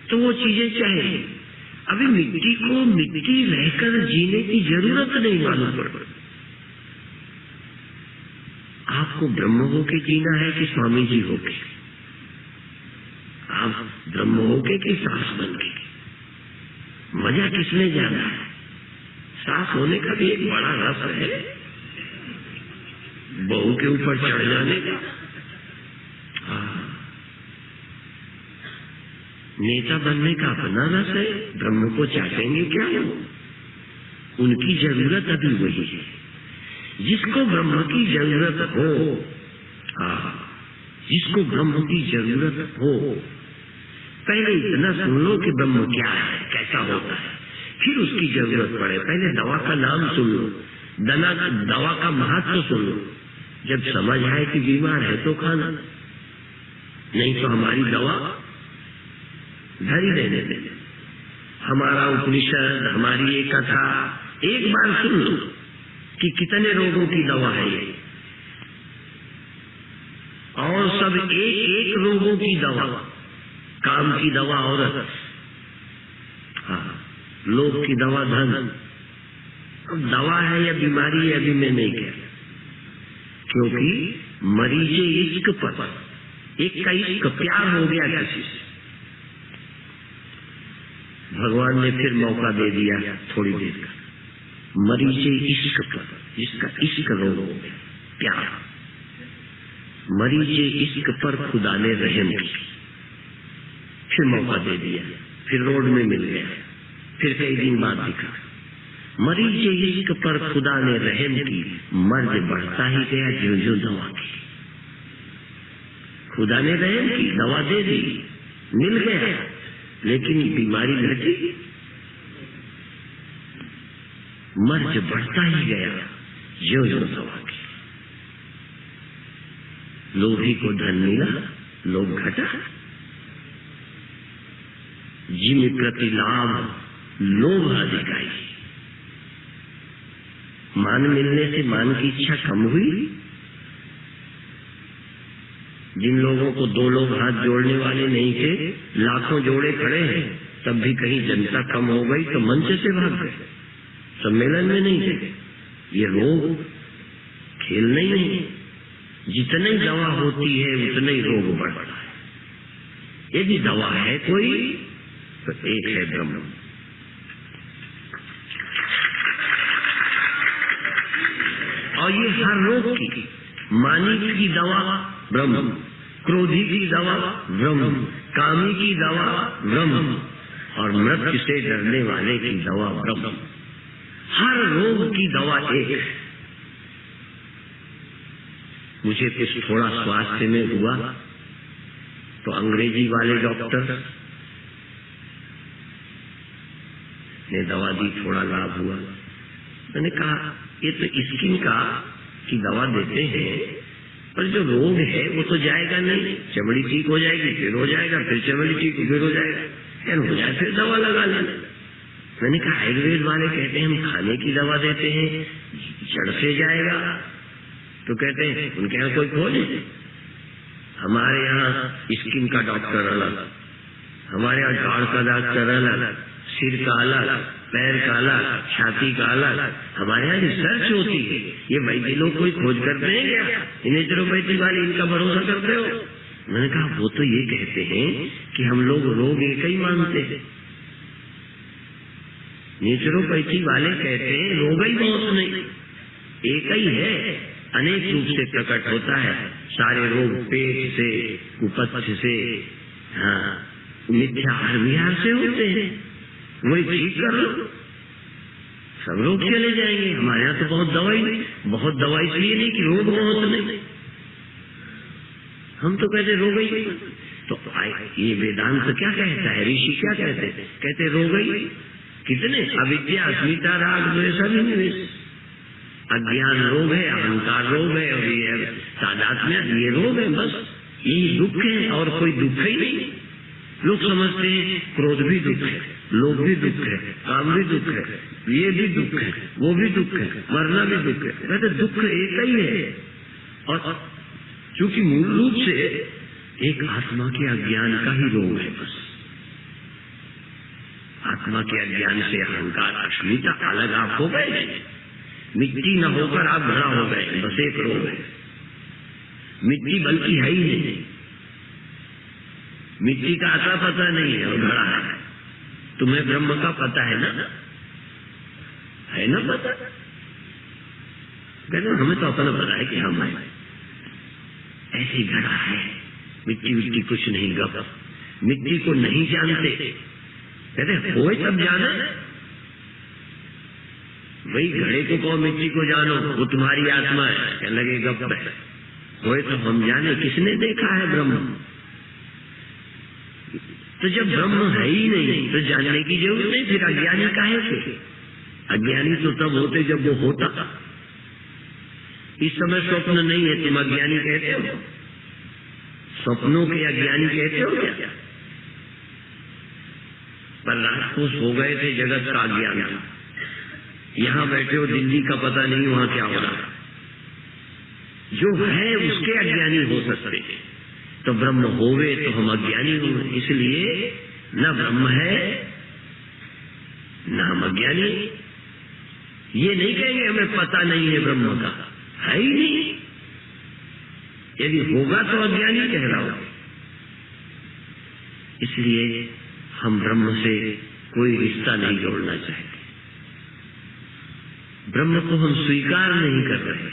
तो वो चीजें चाहिए। अभी मिट्टी को मिट्टी रहकर जीने की जरूरत नहीं मालूम पड़। आपको ब्रह्म होके जीना है कि स्वामी जी होके? आप ब्रह्म होके कि सास बन के? मजा किसने जाना है? सास होने का भी एक बड़ा रस है, बहू के ऊपर चढ़ जाने का। नेता बनने का अपना रस है, ब्रह्म को चाटेंगे क्या? उनकी जरूरत अभी वही है जिसको ब्रह्म की जरूरत हो। जिसको ब्रह्म की जरूरत हो, पहले इतना सुन लो कि ब्रह्म क्या है, कैसा होता है, फिर उसकी जरूरत पड़े। पहले दवा का नाम सुन लो, दवा का महत्व सुन लो। जब समझ आए कि बीमार है तो खाना, नहीं तो हमारी दवा घर ही रहने दे। हमारा उपनिषद, हमारी एक कथा एक बार सुन लो कि कितने रोगों की दवा है ये, और सब एक एक रोगों की दवा। काम की दवा औरत, लोभ की दवा धन। अब दवा है या बीमारी है अभी मैं नहीं कह, क्योंकि मरीजे इश्क पर, एक का इश्क प्यार हो गया किसी से, भगवान ने फिर मौका दे दिया थोड़ी देर का। मरीजे इश्क पर, जिसका इश्क रोग हो गया, प्यार। मरीजे इश्क पर खुदा ने रहम की, फिर मौका दे दिया, फिर रोड में मिल गया, फिर कई दिन बाद दिखा। मरीजे इश्क पर खुदा ने रहम की, मर्ज बढ़ता ही गया जो जो दवा की। खुदा ने रहम की, दवा दे दी, मिल गया, लेकिन बीमारी घटी, मर्ज बढ़ता ही गया जो जो दवा की। लोभी को धन मिला, लोभ घटा। जिम प्रति लाभ लोभ अधिकाई। मान मिलने से मान की इच्छा कम हुई। जिन लोगों को दो लोग हाथ जोड़ने वाले नहीं थे, लाखों जोड़े खड़े हैं, तब भी कहीं जनता कम हो गई तो मंच से भाग गए, सम्मेलन में नहीं थे। ये रोग खेल नहीं है। जितनी दवा होती है उतने ही रोग बढ़ता है। यदि दवा है कोई तो एक है ब्रह्म। और ये हर रोग की, मानी की दवा ब्रह्म, क्रोधी की दवा ब्रह्म, कामी की दवा ब्रह्म, और मृत्यु से डरने वाले की दवा ब्रह्म। हर रोग की दवा एक। मुझे कुछ थोड़ा स्वास्थ्य में हुआ तो अंग्रेजी वाले डॉक्टर ने दवा दी, थोड़ा लाभ हुआ। मैंने कहा ये तो स्किन का की दवा देते हैं, पर जो रोग है वो तो जाएगा नहीं। चमड़ी ठीक हो जाएगी, फिर हो जाएगा, फिर चमड़ी ठीक फिर हो जाएगा, हो जाए फिर दवा लगा लेना। मैंने कहा आयुर्वेद वाले कहते हैं हम खाने की दवा देते हैं, जड़ से जाएगा। तो कहते हैं उनके यहाँ कोई खोज है? हमारे यहाँ स्किन का डॉक्टर अलग, हमारे यहाँ गाड़ का डॉक्टर अलग, सिर का अलग, पैर का अलग, छाती का अलग। हमारे यहाँ रिसर्च होती है। ये वैद्य लोग कोई खोज करते हैं क्या? नेचुरोपैथी वाले इनका भरोसा करते हो? मैंने कहा वो तो ये कहते हैं कि हम लोग रोग एक ही मानते हैं। नेचुरोपैथी वाले कहते हैं रोग ही बहुत नहीं, एक ही है, अनेक रूप से प्रकट होता है। सारे रोग पेट से, कुपथ से, हाँ, मिथ्या आहार विहार से होते हैं। वही ठीक कर लो, सब रोग चले जाएंगे। हमारे यहाँ तो बहुत दवाई इसलिए नहीं कि रोग बहुत नहीं। हम तो कहते रोग ही। तो ये वेदांत क्या कहता है, ऋषि क्या कहते हैं? कहते रोग ही कितने, अविद्या, अस्मिता, राग, द्वेष, अभिनिवेश। अज्ञान रोग है, अहंकार रोग है, और ये तादात्म्य ये रोग है। बस यही दुख है और कोई दुख ही नहीं। लोग समझते हैं क्रोध भी दुख है, लोभ भी दुख है, काम भी दुख है, ये भी दुख है, वो भी दुख है, मरना भी दुख है। कहते दुख एक ही है, और चूंकि मूल रूप से एक आत्मा के अज्ञान का ही रोग है। बस आत्मा के अज्ञान से अहंकार, अस्मिता अलग आप हो गए, मिट्टी न होकर आप घड़ा हो गए, बस एक रोग है। मिट्टी बल्कि है ही नहीं, मिट्टी का आता पता नहीं है और घड़ा है। तुम्हें ब्रह्म का पता है ना पता? कहते हमें तो अपना पता है कि हम ऐसे ही घड़ा है, मिट्टी कुछ नहीं, गप। मिट्टी को नहीं जानते, कहते हो तब जाना। वही घड़े को कहो मिट्टी को जानो, वो तुम्हारी आत्मा है, कहने लगे गप है। होए तो हम जाने, किसने देखा है ब्रह्म? तो जब ब्रह्म है ही नहीं तो जानने की जरूरत नहीं, फिर अज्ञानी काहे से? अज्ञानी तो तब होते जब वो होता। इस समय स्वप्न नहीं है, तुम अज्ञानी कहते हो? स्वप्नों के अज्ञानी कहते हो क्या? पर रात को सो गए थे, जगत का अज्ञान था। यहाँ बैठे हो, दिल्ली का पता नहीं वहां क्या हो रहा। जो है उसके अज्ञानी हो सकते हैं। तो ब्रह्म होवे तो हम अज्ञानी होंगे, इसलिए न ब्रह्म है न हम अज्ञानी। ये नहीं कहेंगे हमें पता नहीं है ब्रह्म का, है ही नहीं। यदि होगा तो अज्ञानी कहलाओगे। इसलिए हम ब्रह्म से कोई रिश्ता नहीं जोड़ना चाहते। ब्रह्म को हम स्वीकार नहीं कर रहे।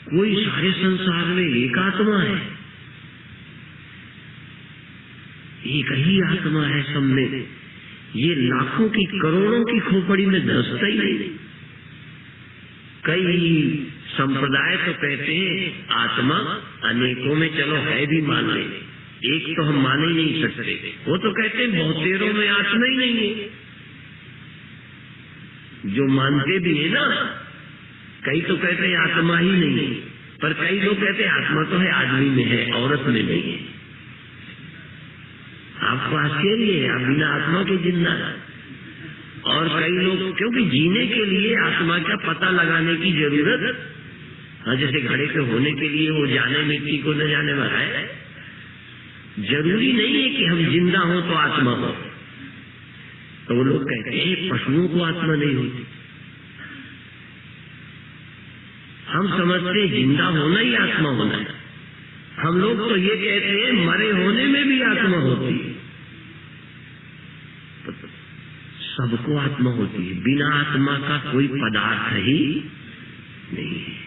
कोई सारे संसार में एक आत्मा है, एक ही आत्मा है सब में। ये लाखों की करोड़ों की खोपड़ी में धंसता ही नहीं। कई संप्रदाय तो कहते हैं आत्मा अनेकों में, चलो है भी मान ले, एक तो हम मान ही नहीं सकते। वो तो कहते हैं बहुतेरों में आत्मा ही नहीं है। जो मानते भी है ना, कई तो कहते हैं आत्मा ही नहीं, पर कई लोग कहते हैं आत्मा तो है, आदमी में है, औरत में नहीं है। आपको आश्चर्य है, आप बिना आत्मा के जिंदा है। और कई लोग, क्योंकि जीने के लिए आत्मा का पता लगाने की जरूरत, हाँ, जैसे घड़े के होने के लिए वो जाने मिट्टी को न जाने वाला है। जरूरी नहीं है कि हम जिंदा हो तो आत्मा हो। तो वो लोग कहते हैं पशुओं को आत्मा नहीं होती। हम समझते हैं जिंदा होना ही आत्मा होना है। हम लोग तो ये कहते हैं मरे होने में भी आत्मा होती है। सबको आत्मा होती है, बिना आत्मा का कोई पदार्थ ही नहीं है।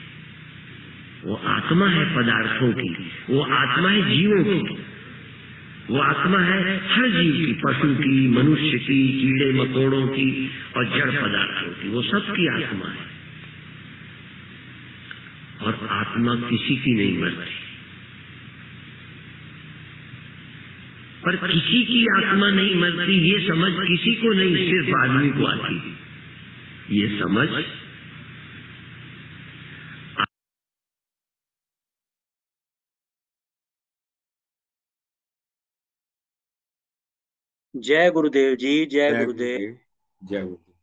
वो आत्मा है पदार्थों की, वो आत्मा है जीवों की, वो आत्मा है हर जीव की, पशु की, मनुष्य की, कीड़े मकोड़ों की और जड़ पदार्थों की, वो सबकी आत्मा है। और आत्मा किसी की नहीं मरती। पर किसी की आत्मा नहीं मरती ये समझ किसी को नहीं, सिर्फ आदमी को आती। ये समझ जय गुरुदेव जी, जय जय गुरुदेव। गुरुदेव। जय गुरुदेव।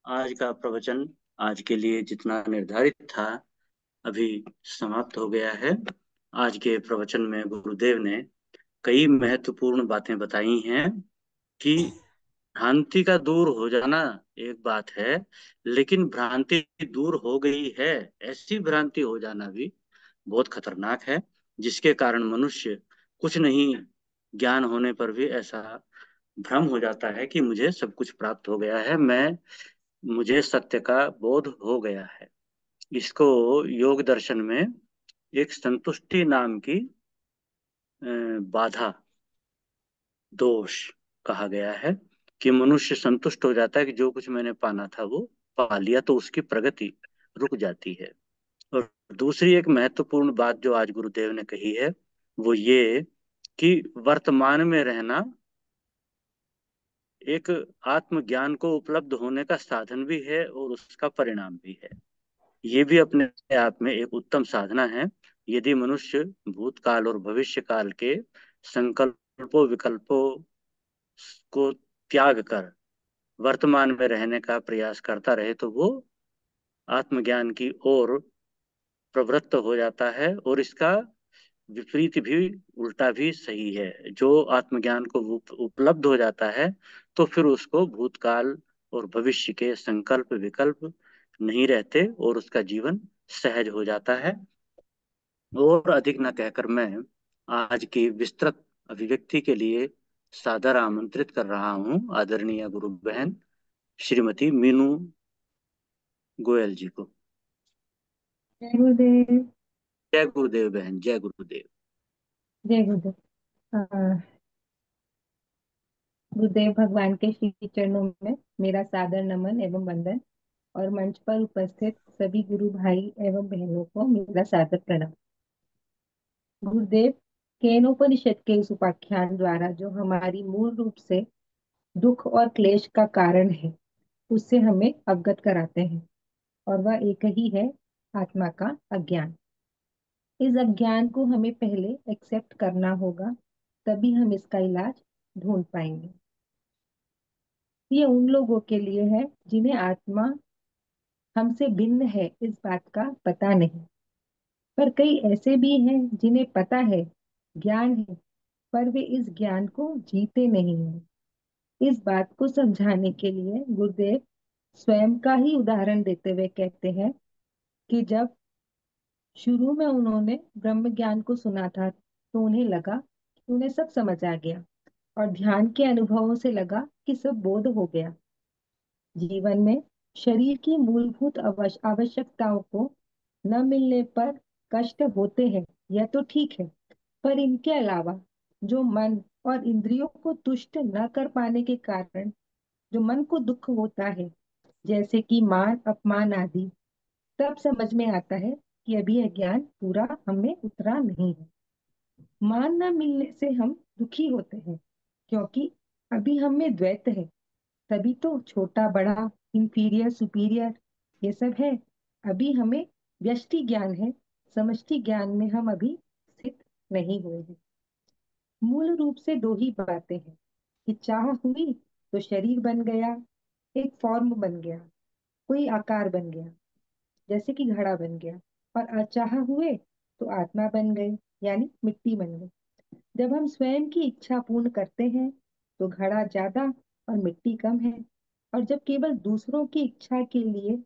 आज का प्रवचन आज के लिए जितना निर्धारित था अभी समाप्त हो गया है। आज के प्रवचन में गुरुदेव ने कई महत्वपूर्ण बातें बताई हैं कि भ्रांति का दूर हो जाना एक बात है, लेकिन भ्रांति दूर हो गई है ऐसी भ्रांति हो जाना भी बहुत खतरनाक है, जिसके कारण मनुष्य कुछ नहीं ज्ञान होने पर भी ऐसा भ्रम हो जाता है कि मुझे सब कुछ प्राप्त हो गया है, मुझे सत्य का बोध हो गया है। इसको योग दर्शन में एक संतुष्टि नाम की बाधा, दोष कहा गया है कि मनुष्य संतुष्ट हो जाता है कि जो कुछ मैंने पाना था वो पा लिया, तो उसकी प्रगति रुक जाती है। और दूसरी एक महत्वपूर्ण बात जो आज गुरुदेव ने कही है वो ये कि वर्तमान में रहना एक आत्मज्ञान को उपलब्ध होने का साधन भी है और उसका परिणाम भी है। ये भी अपने आप में एक उत्तम साधना है। यदि मनुष्य भूतकाल और भविष्य काल के संकल्पों विकल्पों को त्याग कर वर्तमान में रहने का प्रयास करता रहे तो वो आत्मज्ञान की ओर प्रवृत्त हो जाता है। और इसका विपरीत भी, उल्टा भी सही है। जो आत्मज्ञान को उपलब्ध हो जाता है तो फिर उसको भूतकाल और भविष्य के संकल्प विकल्प नहीं रहते और उसका जीवन सहज हो जाता है। और अधिक न कहकर मैं आज की विस्तृत अभिव्यक्ति के लिए सादर आमंत्रित कर रहा हूँ आदरणीय गुरु बहन श्रीमती मीनू गोयल जी को। जय गुरुदेव। जय गुरुदेव बहन, जय गुरुदेव। जय गुरुदेव। गुरुदेव भगवान के श्री चरणों में मेरा सादर नमन एवं वंदन और मंच पर उपस्थित सभी गुरु भाई एवं बहनों को मेरा सादर प्रणाम। गुरुदेव केनोपनिषद के इस उपाख्यान द्वारा जो हमारी मूल रूप से दुख और क्लेश का कारण है उससे हमें अवगत कराते हैं, और वह एक ही है, आत्मा का अज्ञान। इस अज्ञान को हमें पहले एक्सेप्ट करना होगा, तभी हम इसका इलाज ढूंढ पाएंगे। ये उन लोगों के लिए है जिन्हें आत्मा हमसे भिन्न है इस बात का पता नहीं, पर कई ऐसे भी हैं जिन्हें पता है, ज्ञान है, पर वे इस ज्ञान को जीते नहीं हैं। इस बात को समझाने के लिए गुरुदेव स्वयं का ही उदाहरण देते हुए कहते हैं कि जब शुरू में उन्होंने ब्रह्म ज्ञान को सुना था तो उन्हें लगा कि उन्हें सब समझ आ गया, और ध्यान के अनुभवों से लगा कि सब बोध हो गया। जीवन में शरीर की मूलभूत आवश्यकताओं को न मिलने पर कष्ट होते हैं, यह तो ठीक है, पर इनके अलावा जो मन और इंद्रियों को तुष्ट न कर पाने के कारण जो मन को दुख होता है, जैसे कि मान अपमान आदि, तब समझ में आता है कि अभी यह ज्ञान पूरा हमें उतरा नहीं है। मान न मिलने से हम दुखी होते हैं क्योंकि अभी हम में द्वैत है, तभी तो छोटा बड़ा, इंफीरियर सुपीरियर ये सब है। अभी हमें व्यष्टि ज्ञान है, समष्टि ज्ञान में हम अभी स्थित नहीं हुए हैं। मूल रूप से दो ही बातें हैं कि चाह हुई तो शरीर बन गया, एक फॉर्म बन गया, कोई आकार बन गया, जैसे कि घड़ा बन गया, और अचाह हुए तो आत्मा बन गई, यानी मिट्टी बन गई। जब हम स्वयं की इच्छा पूर्ण करते हैं तो घड़ा ज्यादा और मिट्टी कम है, और जब केवल दूसरों की इच्छा के लिए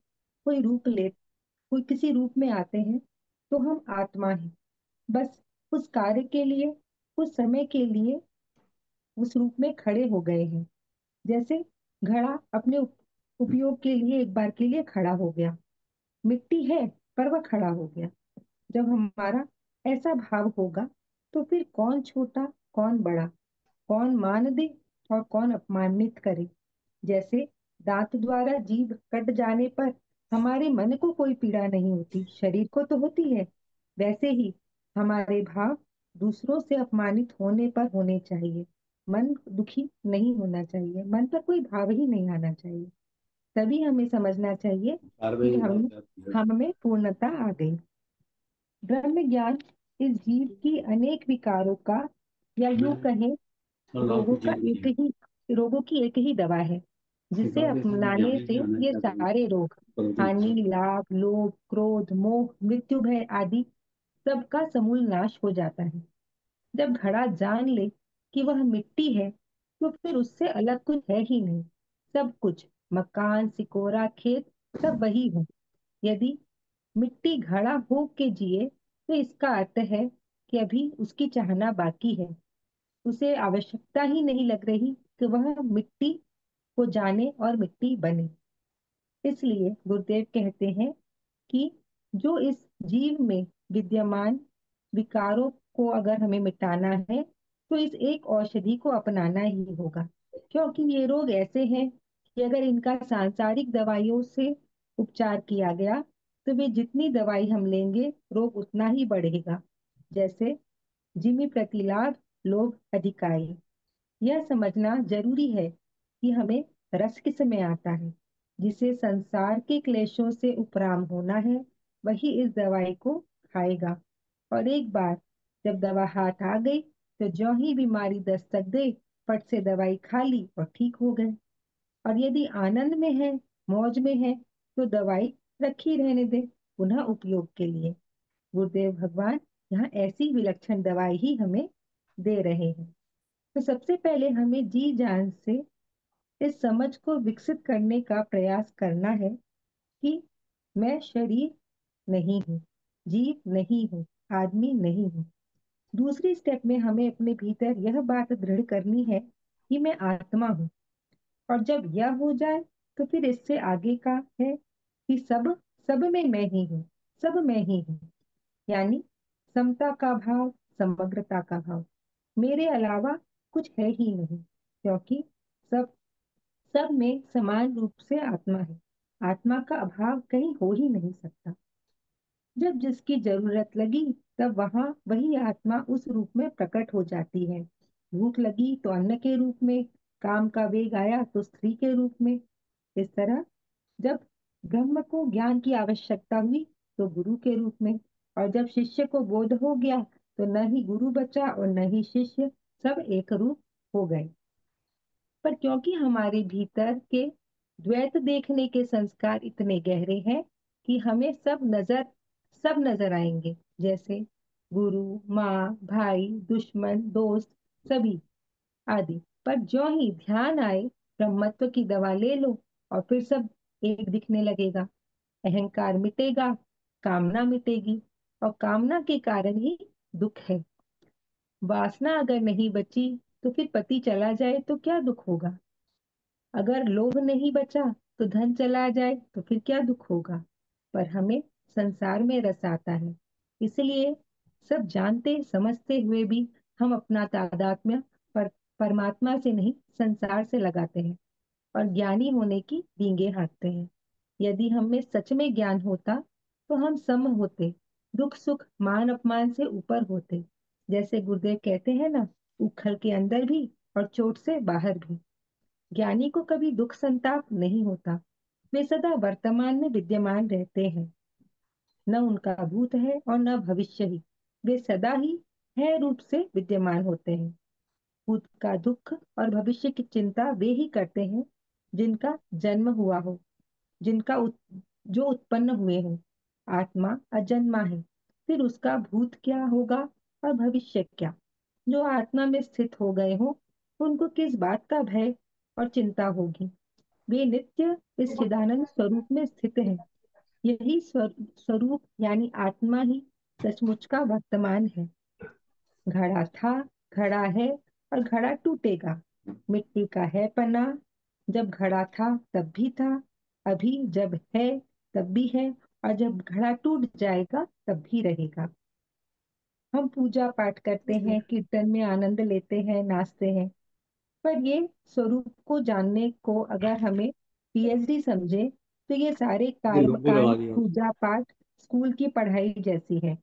कोई किसी रूप में आते हैं तो हम आत्मा हैं। बस उस कार्य के लिए, उस समय के लिए उस रूप में खड़े हो गए हैं। जैसे घड़ा अपने उपयोग के लिए एक बार के लिए खड़ा हो गया, मिट्टी है पर वह खड़ा हो गया। जब हमारा ऐसा भाव होगा तो फिर कौन छोटा कौन बड़ा, कौन मान दे और कौन अपमानित करे। जैसे दांत द्वारा जीभ कट जाने पर हमारे मन को कोई पीड़ा नहीं होती, शरीर को तो होती है। वैसे ही हमारे भाव दूसरों से अपमानित होने पर होने चाहिए। मन दुखी नहीं होना चाहिए, मन पर कोई भाव ही नहीं आना चाहिए। तभी हमें समझना चाहिए कि हम में पूर्णता आ गई। ब्रह्म ज्ञान इस जीव की अनेक विकारों का, या यूं कहें रोगों का एक ही रोगों की एक ही दवा है, जिसे अपनाने से ये सारे रोग, हानि, लाभ, लोभ, क्रोध, मोह, मृत्यु, भय आदि सबका समूल नाश हो जाता है। जब घड़ा जान ले कि वह मिट्टी है, तो फिर उससे अलग कुछ है ही नहीं। सब कुछ, मकान, सिकोरा, खेत, सब वही है। यदि मिट्टी घड़ा हो के जिए, तो इसका अर्थ है कि अभी उसकी चाहना बाकी है। उसे आवश्यकता ही नहीं लग रही कि वह मिट्टी को जाने और मिट्टी बने। इसलिए गुरुदेव कहते हैं कि जो इस जीव में विद्यमान विकारों को अगर हमें मिटाना है, तो इस एक औषधि को अपनाना ही होगा। क्योंकि ये रोग ऐसे हैं कि अगर इनका सांसारिक दवाइयों से उपचार किया गया, तो वे जितनी दवाई हम लेंगे, रोग उतना ही बढ़ेगा। जैसे जिमी प्रतिलाभ, लोभ अधिकाई। यह समझना जरूरी है कि हमें रस किस में आता है। जिसे संसार के क्लेशों से उपराम होना है, वही इस दवाई को खाएगा। और एक बार जब दवा हाथ आ गई, तो ज्यों ही बीमारी दस्तक दे, फट से दवाई खा ली और ठीक हो गए। और यदि आनंद में है, मौज में है, तो दवाई रखी रहने दे, पुनः उपयोग के लिए। गुरुदेव भगवान यहाँ ऐसी विलक्षण दवाई ही हमें दे रहे हैं। तो सबसे पहले हमें जी जान से इस समझ को विकसित करने का प्रयास करना है कि मैं शरीर नहीं हूँ, जीव नहीं हूँ, आदमी नहीं हूँ। दूसरी स्टेप में हमें अपने भीतर यह बात दृढ़ करनी है कि मैं आत्मा हूँ। और जब यह हो जाए, तो फिर इससे आगे का है कि सब सब में मैं ही हूँ, सब मैं ही हूँ। यानी समता का भाव, समग्रता का भाव। मेरे अलावा कुछ है ही नहीं, क्योंकि सब सब में समान रूप से आत्मा है। आत्मा का अभाव कहीं हो ही नहीं सकता। जब जिसकी जरूरत लगी, तब वहां वही आत्मा उस रूप में प्रकट हो जाती है। भूख लगी तो अन्न के रूप में, काम का वेग आया तो स्त्री के रूप में। इस तरह जब ब्रह्म को ज्ञान की आवश्यकता हुई, तो गुरु के रूप में। और जब शिष्य को बोध हो गया, तो न ही गुरु बचा और न ही शिष्य, सब एक रूप हो गए। पर क्योंकि हमारे भीतर के द्वैत देखने के संस्कार इतने गहरे हैं कि हमें सब नजर आएंगे, जैसे गुरु, माँ, भाई, दुश्मन, दोस्त, सभी आदि। पर जो ही ध्यान आए, ब्रह्मत्व की दवा ले लो और फिर सब एक दिखने लगेगा। अहंकार मिटेगा, कामना मिटेगी, और कामना के कारण ही दुख है। वासना अगर नहीं बची, तो फिर पति चला जाए तो क्या दुख होगा। अगर लोभ नहीं बचा, तो धन चला जाए तो फिर क्या दुख होगा। पर हमें संसार में रस आता है, इसलिए सब जानते समझते हुए भी हम अपना तादात्म्य परमात्मा से नहीं, संसार से लगाते हैं और ज्ञानी होने की डींगे हाँकते हैं। यदि हम में सच में ज्ञान होता, तो हम सम होते, दुख सुख मान अपमान से ऊपर होते। जैसे गुरुदेव कहते हैं ना, उखल के अंदर भी और चोट से बाहर भी। ज्ञानी को कभी दुख संताप नहीं होता। वे सदा वर्तमान में विद्यमान रहते हैं। न उनका भूत है और न भविष्य ही। वे सदा ही है रूप से विद्यमान होते हैं। भूत का दुख और भविष्य की चिंता वे ही करते हैं जिनका जन्म हुआ हो, जो उत्पन्न हुए हो। आत्मा अजन्मा है, फिर उसका भूत क्या होगा और भविष्य क्या। जो आत्मा में स्थित हो गए हो, उनको किस बात का भय और चिंता होगी। वे नित्य इस चिदानंद स्वरूप में स्थित हैं। यही स्वरूप यानी आत्मा ही सचमुच का वर्तमान है। घड़ा था, घड़ा है और घड़ा टूटेगा। मिट्टी का है पना। जब घड़ा था तब भी था, अभी जब है तब भी है, और जब घड़ा टूट जाएगा तब भी रहेगा। हम पूजा पाठ करते हैं, कीर्तन में आनंद लेते हैं, नाचते हैं। पर ये स्वरूप को जानने को अगर हमें पीएचडी समझे, तो ये सारे ये कर्म लोगों लगा कांड, दिया। पूजा पाठ स्कूल की पढ़ाई जैसी है।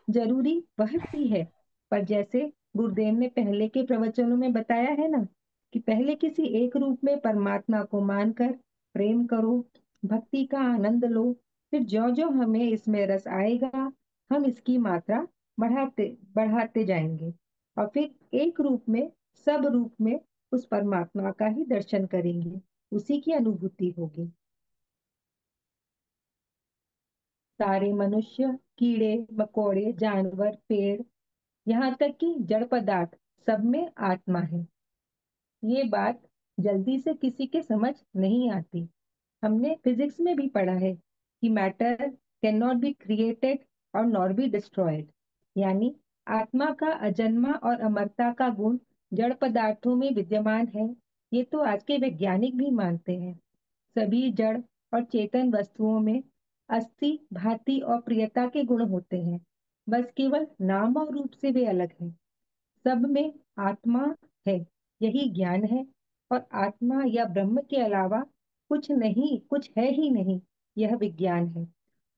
जरूरी वह भी है, पर जैसे गुरुदेव ने पहले के प्रवचनों में बताया है ना, कि पहले किसी एक रूप में परमात्मा को मानकर प्रेम करो, भक्ति का आनंद लो, फिर जो जो हमें इसमें रस आएगा हम इसकी मात्रा बढ़ाते बढ़ाते जाएंगे, और फिर एक रूप में, सब रूप में उस परमात्मा का ही दर्शन करेंगे, उसी की अनुभूति होगी। सारे मनुष्य, कीड़े मकोड़े, जानवर, पेड़, यहाँ तक कि जड़ पदार्थ, सब में आत्मा है। ये बात जल्दी से किसी के समझ नहीं आती। हमने फिजिक्स में भी पढ़ा है कि matter can not be created और नॉट बी डिस्ट्रॉयड, यानी आत्मा का अजन्मा और अमरता का गुण जड़ पदार्थों में विद्यमान है। ये तो आज के वैज्ञानिक भी मानते हैं। सभी जड़ और चेतन वस्तुओं में अस्थि, भांति और प्रियता के गुण होते हैं, बस केवल नाम और रूप से वे अलग हैं। सब में आत्मा है, यही ज्ञान है। और आत्मा या ब्रह्म के अलावा कुछ नहीं, कुछ है ही नहीं, यह विज्ञान है।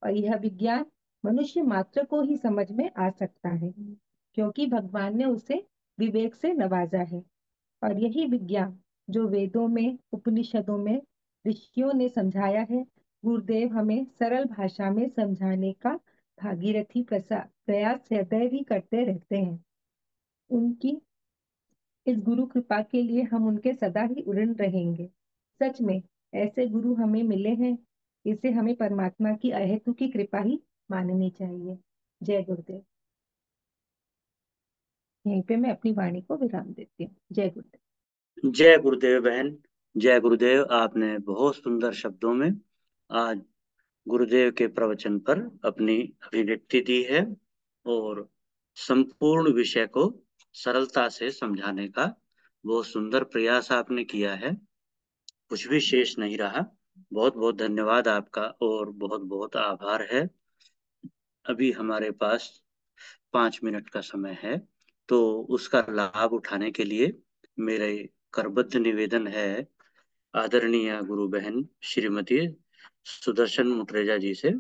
और यह विज्ञान मनुष्य मात्र को ही समझ में आ सकता है, क्योंकि भगवान ने उसे विवेक से नवाजा है। और यही विज्ञान जो वेदों में, उपनिषदों में ऋषियों ने समझाया है, गुरुदेव हमें सरल भाषा में समझाने का भागीरथी प्रयास सदैव ही करते रहते हैं। उनकी इस गुरु कृपा के लिए हम उनके सदा ही ऋणी रहेंगे। सच में ऐसे गुरु हमें मिले हैं, इसे हमें परमात्मा की अहेतु की कृपा ही माननी चाहिए। जय गुरुदेव। यहीं पे मैं अपनी वाणी को विराम देती हूँ। जय गुरुदेव। जय गुरुदेव बहन। जय गुरुदेव। आपने बहुत सुंदर शब्दों में आज गुरुदेव के प्रवचन पर अपनी अभिव्यक्ति दी है, और संपूर्ण विषय को सरलता से समझाने का बहुत सुंदर प्रयास आपने किया है। कुछ भी शेष नहीं रहा। बहुत बहुत धन्यवाद आपका, और बहुत बहुत आभार है। अभी हमारे पास 5 मिनट का समय है, तो उसका लाभ उठाने के लिए मेरे करबद्ध निवेदन है आदरणीय गुरु बहन श्रीमती सुदर्शन मुटरेजा जी से,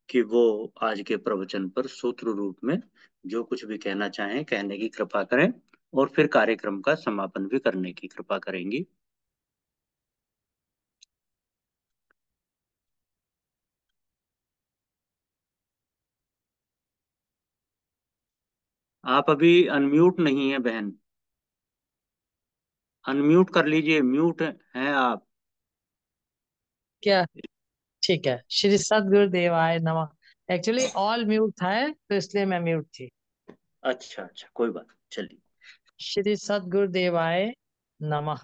कि वो आज के प्रवचन पर सूत्र रूप में जो कुछ भी कहना चाहें कहने की कृपा करें, और फिर कार्यक्रम का समापन भी करने की कृपा करेंगी। आप अभी अनम्यूट नहीं है बहन, अनम्यूट कर लीजिए, म्यूट हैं आप। क्या? ठीक है। श्री सदगुरुदेवाय नमः। एक्चुअली ऑल म्यूट था, तो इसलिए मैं म्यूट थी। अच्छा अच्छा, कोई बात नहीं, चलिए। श्री सदगुरुदेवाय नमः।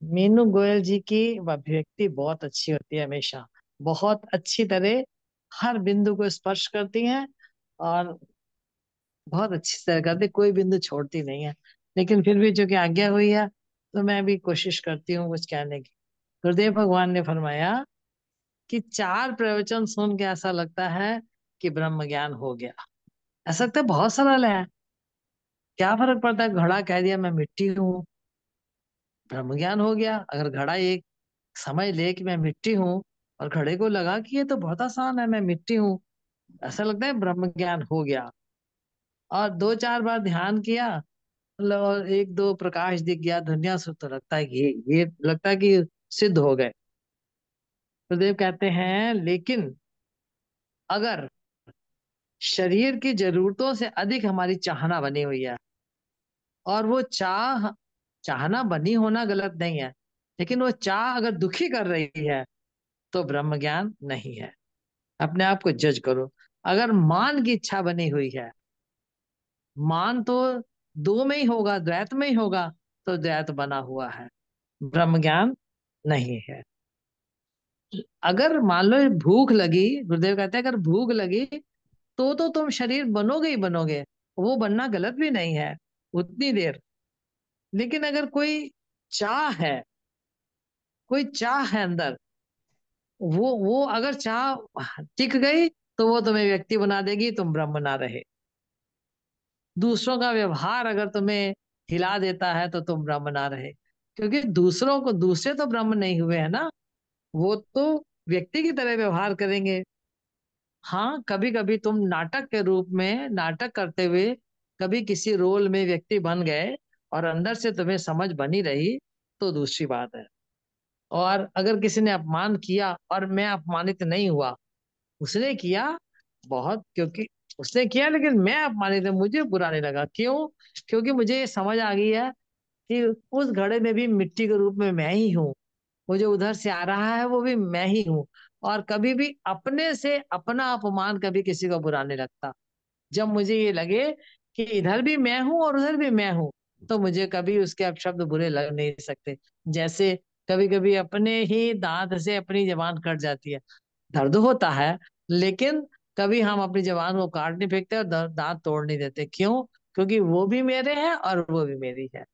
मीनू गोयल जी की अभिव्यक्ति बहुत अच्छी होती है, हमेशा बहुत अच्छी तरह हर बिंदु को स्पर्श करती हैं, और बहुत अच्छी तरह करती, कोई बिंदु छोड़ती नहीं है। लेकिन फिर भी जो कि आज्ञा हुई है, तो मैं भी कोशिश करती हूँ कुछ कहने की। गुरुदेव भगवान ने फरमाया कि 4 प्रवचन सुन के ऐसा लगता है कि ब्रह्म ज्ञान हो गया। ऐसा लगता है बहुत सरल है, क्या फर्क पड़ता है, घड़ा कह दिया मैं मिट्टी हूँ, ब्रह्म ज्ञान हो गया। अगर घड़ा एक समझ ले कि मैं मिट्टी हूँ, और घड़े को लगा कि ये तो बहुत आसान है, मैं मिट्टी हूँ, ऐसा लगता है ब्रह्म ज्ञान हो गया। और 2-4 बार ध्यान किया, मतलब और 1-2 प्रकाश दिख गया दुनिया से, तो लगता है कि ये लगता है कि सिद्ध हो गए। तो देव कहते हैं, लेकिन अगर शरीर की जरूरतों से अधिक हमारी चाहना बनी हुई है, और वो चाहना बनी होना गलत नहीं है, लेकिन वो चाह अगर दुखी कर रही है, तो ब्रह्म ज्ञान नहीं है। अपने आप को जज करो। अगर मान की इच्छा बनी हुई है, मान तो दो में ही होगा, द्वैत में ही होगा, तो द्वैत बना हुआ है, ब्रह्म ज्ञान नहीं है। अगर मान लो भूख लगी, गुरुदेव कहते हैं अगर भूख लगी, तो तुम शरीर बनोगे ही बनोगे, वो बनना गलत भी नहीं है उतनी देर। लेकिन अगर चाह है कोई चाह है अंदर, वो अगर चाह टिक गई, तो वो तुम्हें व्यक्ति बना देगी, तुम ब्रह्म ना रहे। दूसरों का व्यवहार अगर तुम्हें हिला देता है, तो तुम ब्रह्म ना रहे, क्योंकि दूसरे तो ब्रह्म नहीं हुए है ना, वो तो व्यक्ति की तरह व्यवहार करेंगे। हाँ, कभी कभी तुम नाटक के रूप में नाटक करते हुए कभी किसी रोल में व्यक्ति बन गए और अंदर से तुम्हें समझ बनी रही, तो दूसरी बात है। और अगर किसी ने अपमान किया और मैं अपमानित नहीं हुआ, उसने किया बहुत, क्योंकि उसने किया लेकिन मैं अपमानित है, मुझे बुरा नहीं लगा। क्यों? क्योंकि मुझे ये समझ आ गई है कि उस घड़े में भी मिट्टी के रूप में मैं ही हूँ, वो जो उधर से आ रहा है वो भी मैं ही हूँ। और कभी भी अपने से अपना अपमान कभी किसी को बुरा नहीं लगता। जब मुझे ये लगे कि इधर भी मैं हूं और उधर भी मैं हूं, तो मुझे कभी उसके अपशब्द बुरे लग नहीं सकते। जैसे कभी कभी अपने ही दांत से अपनी जबान कट जाती है, दर्द होता है, लेकिन कभी हम अपनी जबान को काट नहीं फेंकते और दांत तोड़ नहीं देते। क्यों? क्योंकि वो भी मेरे हैं और वो भी मेरी है।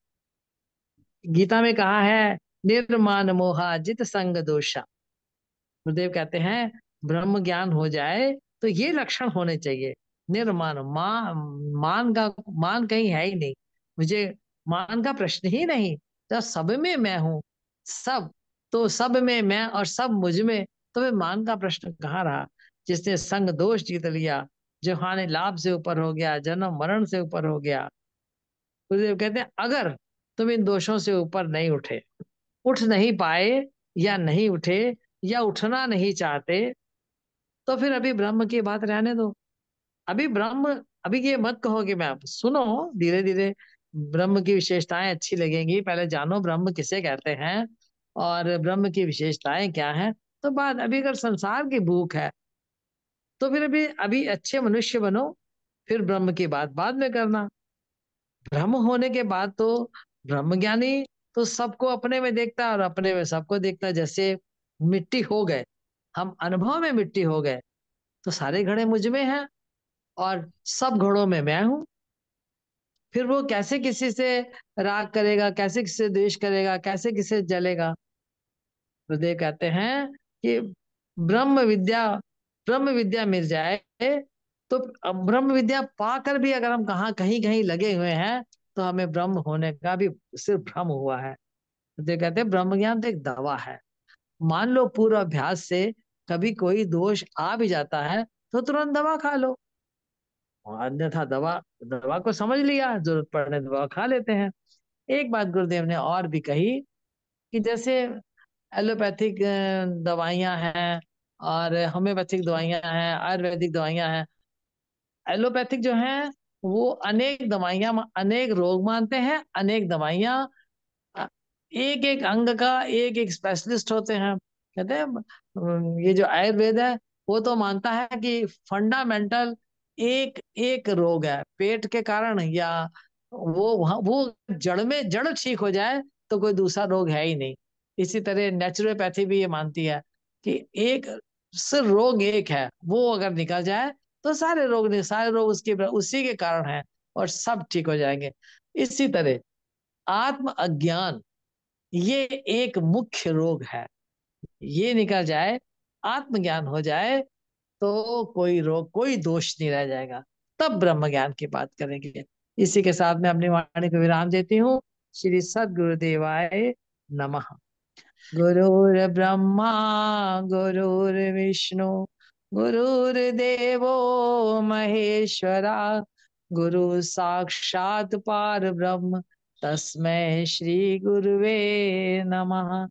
गीता में कहा है, निर्माण मोहा जित संग दोषा। गुरुदेव कहते हैं ब्रह्म ज्ञान हो जाए तो ये लक्षण होने चाहिए। निर्माण, मान कहीं है ही नहीं, मुझे मान का प्रश्न ही नहीं। तो सब में मैं हूँ, सब, तो सब में मैं और सब मुझ में, तो फिर मान का प्रश्न कहाँ रहा? जिसने संग दोष जीत लिया, जो हानि लाभ से ऊपर हो गया, जन्म मरण से ऊपर हो गया। गुरुदेव कहते हैं अगर तुम इन दोषों से ऊपर नहीं उठे, उठ नहीं पाए, या नहीं उठे, या उठना नहीं चाहते, तो फिर अभी ब्रह्म की बात रहने दो। अभी ब्रह्म, अभी ये मत कहो कि मैं, आप सुनो, धीरे धीरे ब्रह्म की विशेषताएं अच्छी लगेंगी। पहले जानो ब्रह्म किसे कहते हैं और ब्रह्म की विशेषताएं क्या हैं। तो बात, अभी अगर संसार की भूख है तो फिर अभी अभी अच्छे मनुष्य बनो, फिर ब्रह्म की बात बाद में करना। ब्रह्म होने के बाद तो ब्रह्मज्ञानी तो सबको अपने में देखता है और अपने में सबको देखता है। जैसे मिट्टी हो गए, हम अनुभव में मिट्टी हो गए, तो सारे घड़े मुझ में हैं और सब घड़ों में मैं हूं। फिर वो कैसे किसी से राग करेगा, कैसे किसी से द्वेष करेगा, कैसे किसी से जलेगा? गुरुदेव कहते हैं कि ब्रह्म विद्या, ब्रह्म विद्या मिल जाए तो, ब्रह्म विद्या पाकर भी अगर हम कहाँ कहीं कहीं लगे हुए हैं, तो हमें ब्रह्म होने का भी सिर्फ भ्रम हुआ है। गुरुदेव कहते हैं ब्रह्म ज्ञान तो एक दवा है। मान लो पूर्व अभ्यास से कभी कोई दोष आ भी जाता है तो तुरंत दवा खा लो, और अन्यथा दवा, दवा को समझ लिया, जरूरत पड़ने दवा खा लेते हैं। एक बात गुरुदेव ने और भी कही कि जैसे एलोपैथिक दवाइयां हैं और होम्योपैथिक दवाइयां हैं, आयुर्वेदिक दवाइयां हैं। एलोपैथिक जो है वो अनेक दवाइयां, अनेक रोग मानते हैं, अनेक दवाइयां, एक एक अंग का एक एक स्पेशलिस्ट होते हैं। कहते हैं ये जो आयुर्वेद है वो तो मानता है कि फंडामेंटल एक एक रोग है पेट के कारण, या वो जड़ में जड़ ठीक हो जाए तो कोई दूसरा रोग है ही नहीं। इसी तरह नेचुरोपैथी भी ये मानती है कि एक सिर्फ रोग एक है, वो अगर निकल जाए तो सारे रोग नहीं, सारे रोग उसके उसी के कारण है और सब ठीक हो जाएंगे। इसी तरह आत्म अज्ञान ये एक मुख्य रोग है, ये निकल जाए, आत्मज्ञान हो जाए, तो कोई रोग, कोई दोष नहीं रह जाएगा। तब ब्रह्म ज्ञान की बात करेंगे। इसी के साथ मैं अपनी वाणी को विराम देती हूँ। श्री सद्गुरुदेवाय नमः। गुरुर्ब्रह्मा गुरुर्विष्णु गुरुर्देवो महेश्वरा, गुरु साक्षात् परब्रह्म तस्मै श्री गुरुवे नमः।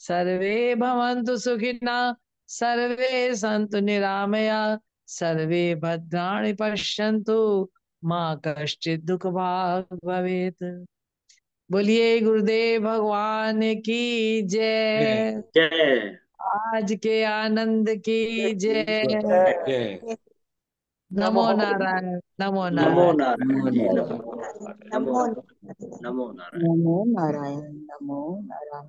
सर्वे भवन्तु सुखिनः, सर्वे सन्तु निरामया, सर्वे भद्राणि पश्यन्तु मा कश्चित् दुःख भाग् भवेत्। बोलिए गुरुदेव भगवान की जय। जय। आज के आनंद की जय। जय। नमो नारायण, नमो नमो नारायण। नारायण जी, नमो नमो नमो नारायण। नमो नारायण। नमो नारायण, नमो नारायण।